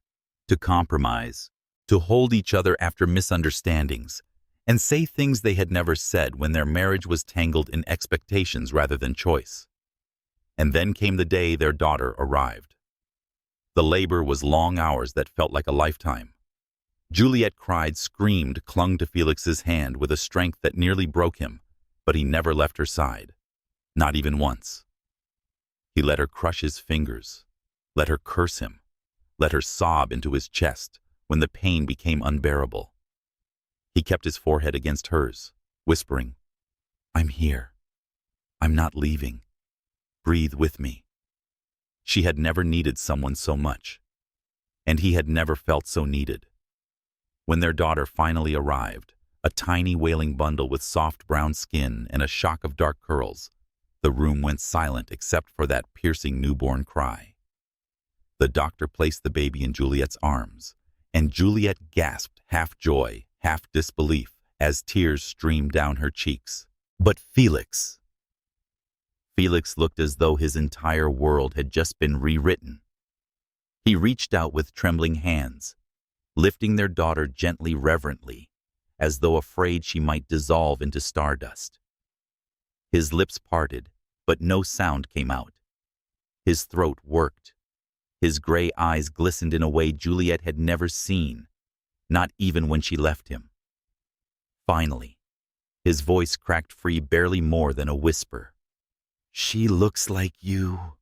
Speaker 1: to compromise, to hold each other after misunderstandings, and say things they had never said when their marriage was tangled in expectations rather than choice. And then came the day their daughter arrived. The labor was long hours that felt like a lifetime. Juliet cried, screamed, clung to Felix's hand with a strength that nearly broke him, but he never left her side, not even once. He let her crush his fingers, let her curse him, let her sob into his chest when the pain became unbearable. He kept his forehead against hers, whispering, "I'm here. I'm not leaving. Breathe with me." She had never needed someone so much, and he had never felt so needed. When their daughter finally arrived, a tiny wailing bundle with soft brown skin and a shock of dark curls, the room went silent except for that piercing newborn cry. The doctor placed the baby in Juliet's arms, and Juliet gasped, half joy, half disbelief, as tears streamed down her cheeks. But Felix looked as though his entire world had just been rewritten. He reached out with trembling hands, lifting their daughter gently, reverently, as though afraid she might dissolve into stardust. His lips parted, but no sound came out. His throat worked. His gray eyes glistened in a way Juliet had never seen, not even when she left him. Finally, his voice cracked free, barely more than a whisper. "She looks like you."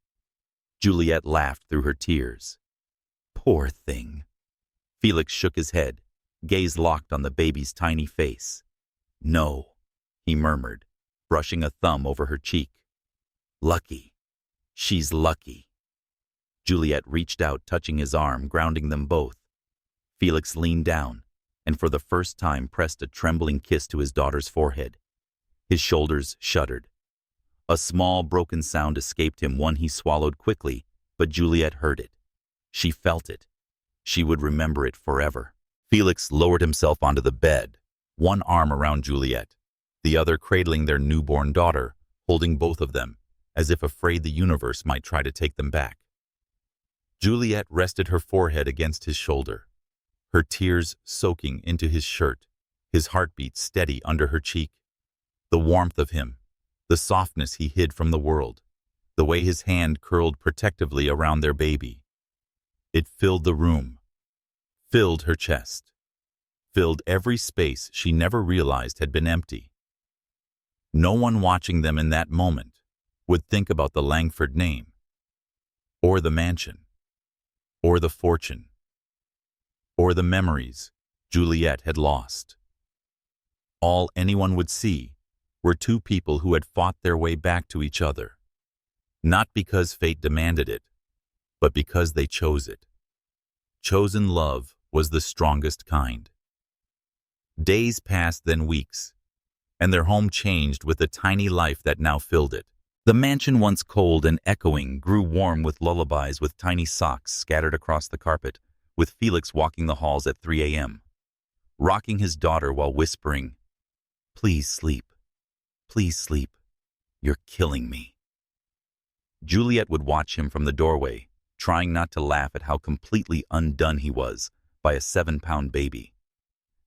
Speaker 1: Juliet laughed through her tears. "Poor thing." Felix shook his head, gaze locked on the baby's tiny face. "No," he murmured, brushing a thumb over her cheek. "Lucky. She's lucky." Juliet reached out, touching his arm, grounding them both. Felix leaned down, and for the first time pressed a trembling kiss to his daughter's forehead. His shoulders shuddered. A small, broken sound escaped him, one he swallowed quickly, but Juliet heard it. She felt it. She would remember it forever. Felix lowered himself onto the bed, one arm around Juliet, the other cradling their newborn daughter, holding both of them, as if afraid the universe might try to take them back. Juliet rested her forehead against his shoulder, her tears soaking into his shirt, his heartbeat steady under her cheek. The warmth of him, the softness he hid from the world, the way his hand curled protectively around their baby. It filled the room, filled her chest, filled every space she never realized had been empty. No one watching them in that moment would think about the Langford name, or the mansion, or the fortune, or the memories Juliet had lost. All anyone would see were 2 people who had fought their way back to each other, not because fate demanded it, but because they chose it. Chosen love was the strongest kind. Days passed, then weeks, and their home changed with the tiny life that now filled it. The mansion, once cold and echoing, grew warm with lullabies, with tiny socks scattered across the carpet, with Felix walking the halls at 3 a.m., rocking his daughter while whispering, Please sleep. Please sleep. You're killing me. Juliet would watch him from the doorway, trying not to laugh at how completely undone he was by a 7-pound baby.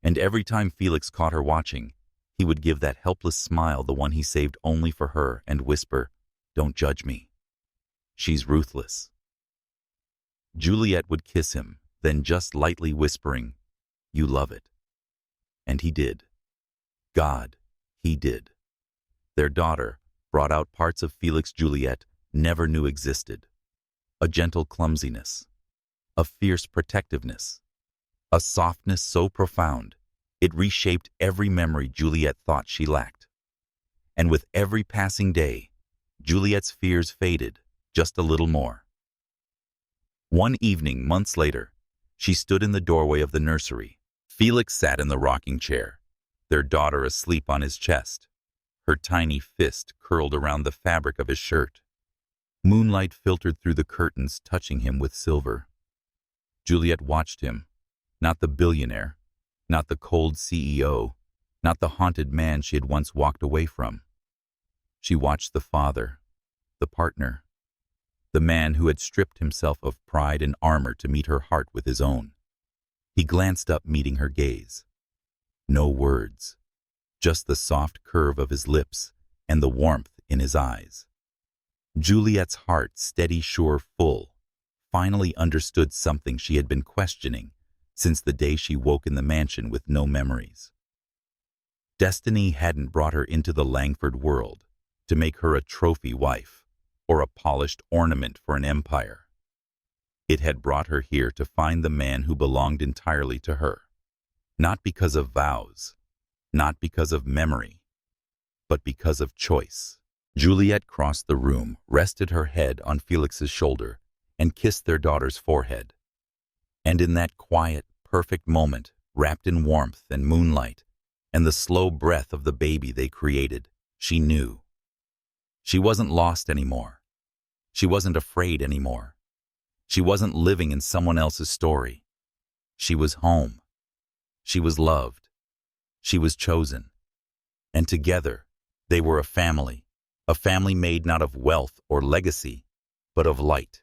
Speaker 1: And every time Felix caught her watching, he would give that helpless smile, the one he saved only for her, and whisper, "Don't judge me. She's ruthless." Juliet would kiss him, then just lightly whispering, "You love it." And he did. God, he did. Their daughter brought out parts of Felix Juliet never knew existed. A gentle clumsiness, a fierce protectiveness, a softness so profound it reshaped every memory Juliet thought she lacked. And with every passing day, Juliet's fears faded just a little more. One evening, months later, she stood in the doorway of the nursery. Felix sat in the rocking chair, their daughter asleep on his chest, her tiny fist curled around the fabric of his shirt. Moonlight filtered through the curtains, touching him with silver. Juliet watched him, not the billionaire, not the cold CEO, not the haunted man she had once walked away from. She watched the father, the partner, the man who had stripped himself of pride and armor to meet her heart with his own. He glanced up, meeting her gaze. No words, just the soft curve of his lips and the warmth in his eyes. Juliet's heart, steady, sure, full, finally understood something she had been questioning since the day she woke in the mansion with no memories. Destiny hadn't brought her into the Langford world to make her a trophy wife or a polished ornament for an empire. It had brought her here to find the man who belonged entirely to her, not because of vows, not because of memory, but because of choice. Juliet crossed the room, rested her head on Felix's shoulder, and kissed their daughter's forehead. And in that quiet, perfect moment, wrapped in warmth and moonlight, and the slow breath of the baby they created, she knew. She wasn't lost anymore. She wasn't afraid anymore. She wasn't living in someone else's story. She was home. She was loved. She was chosen. And together, they were a family made not of wealth or legacy, but of light.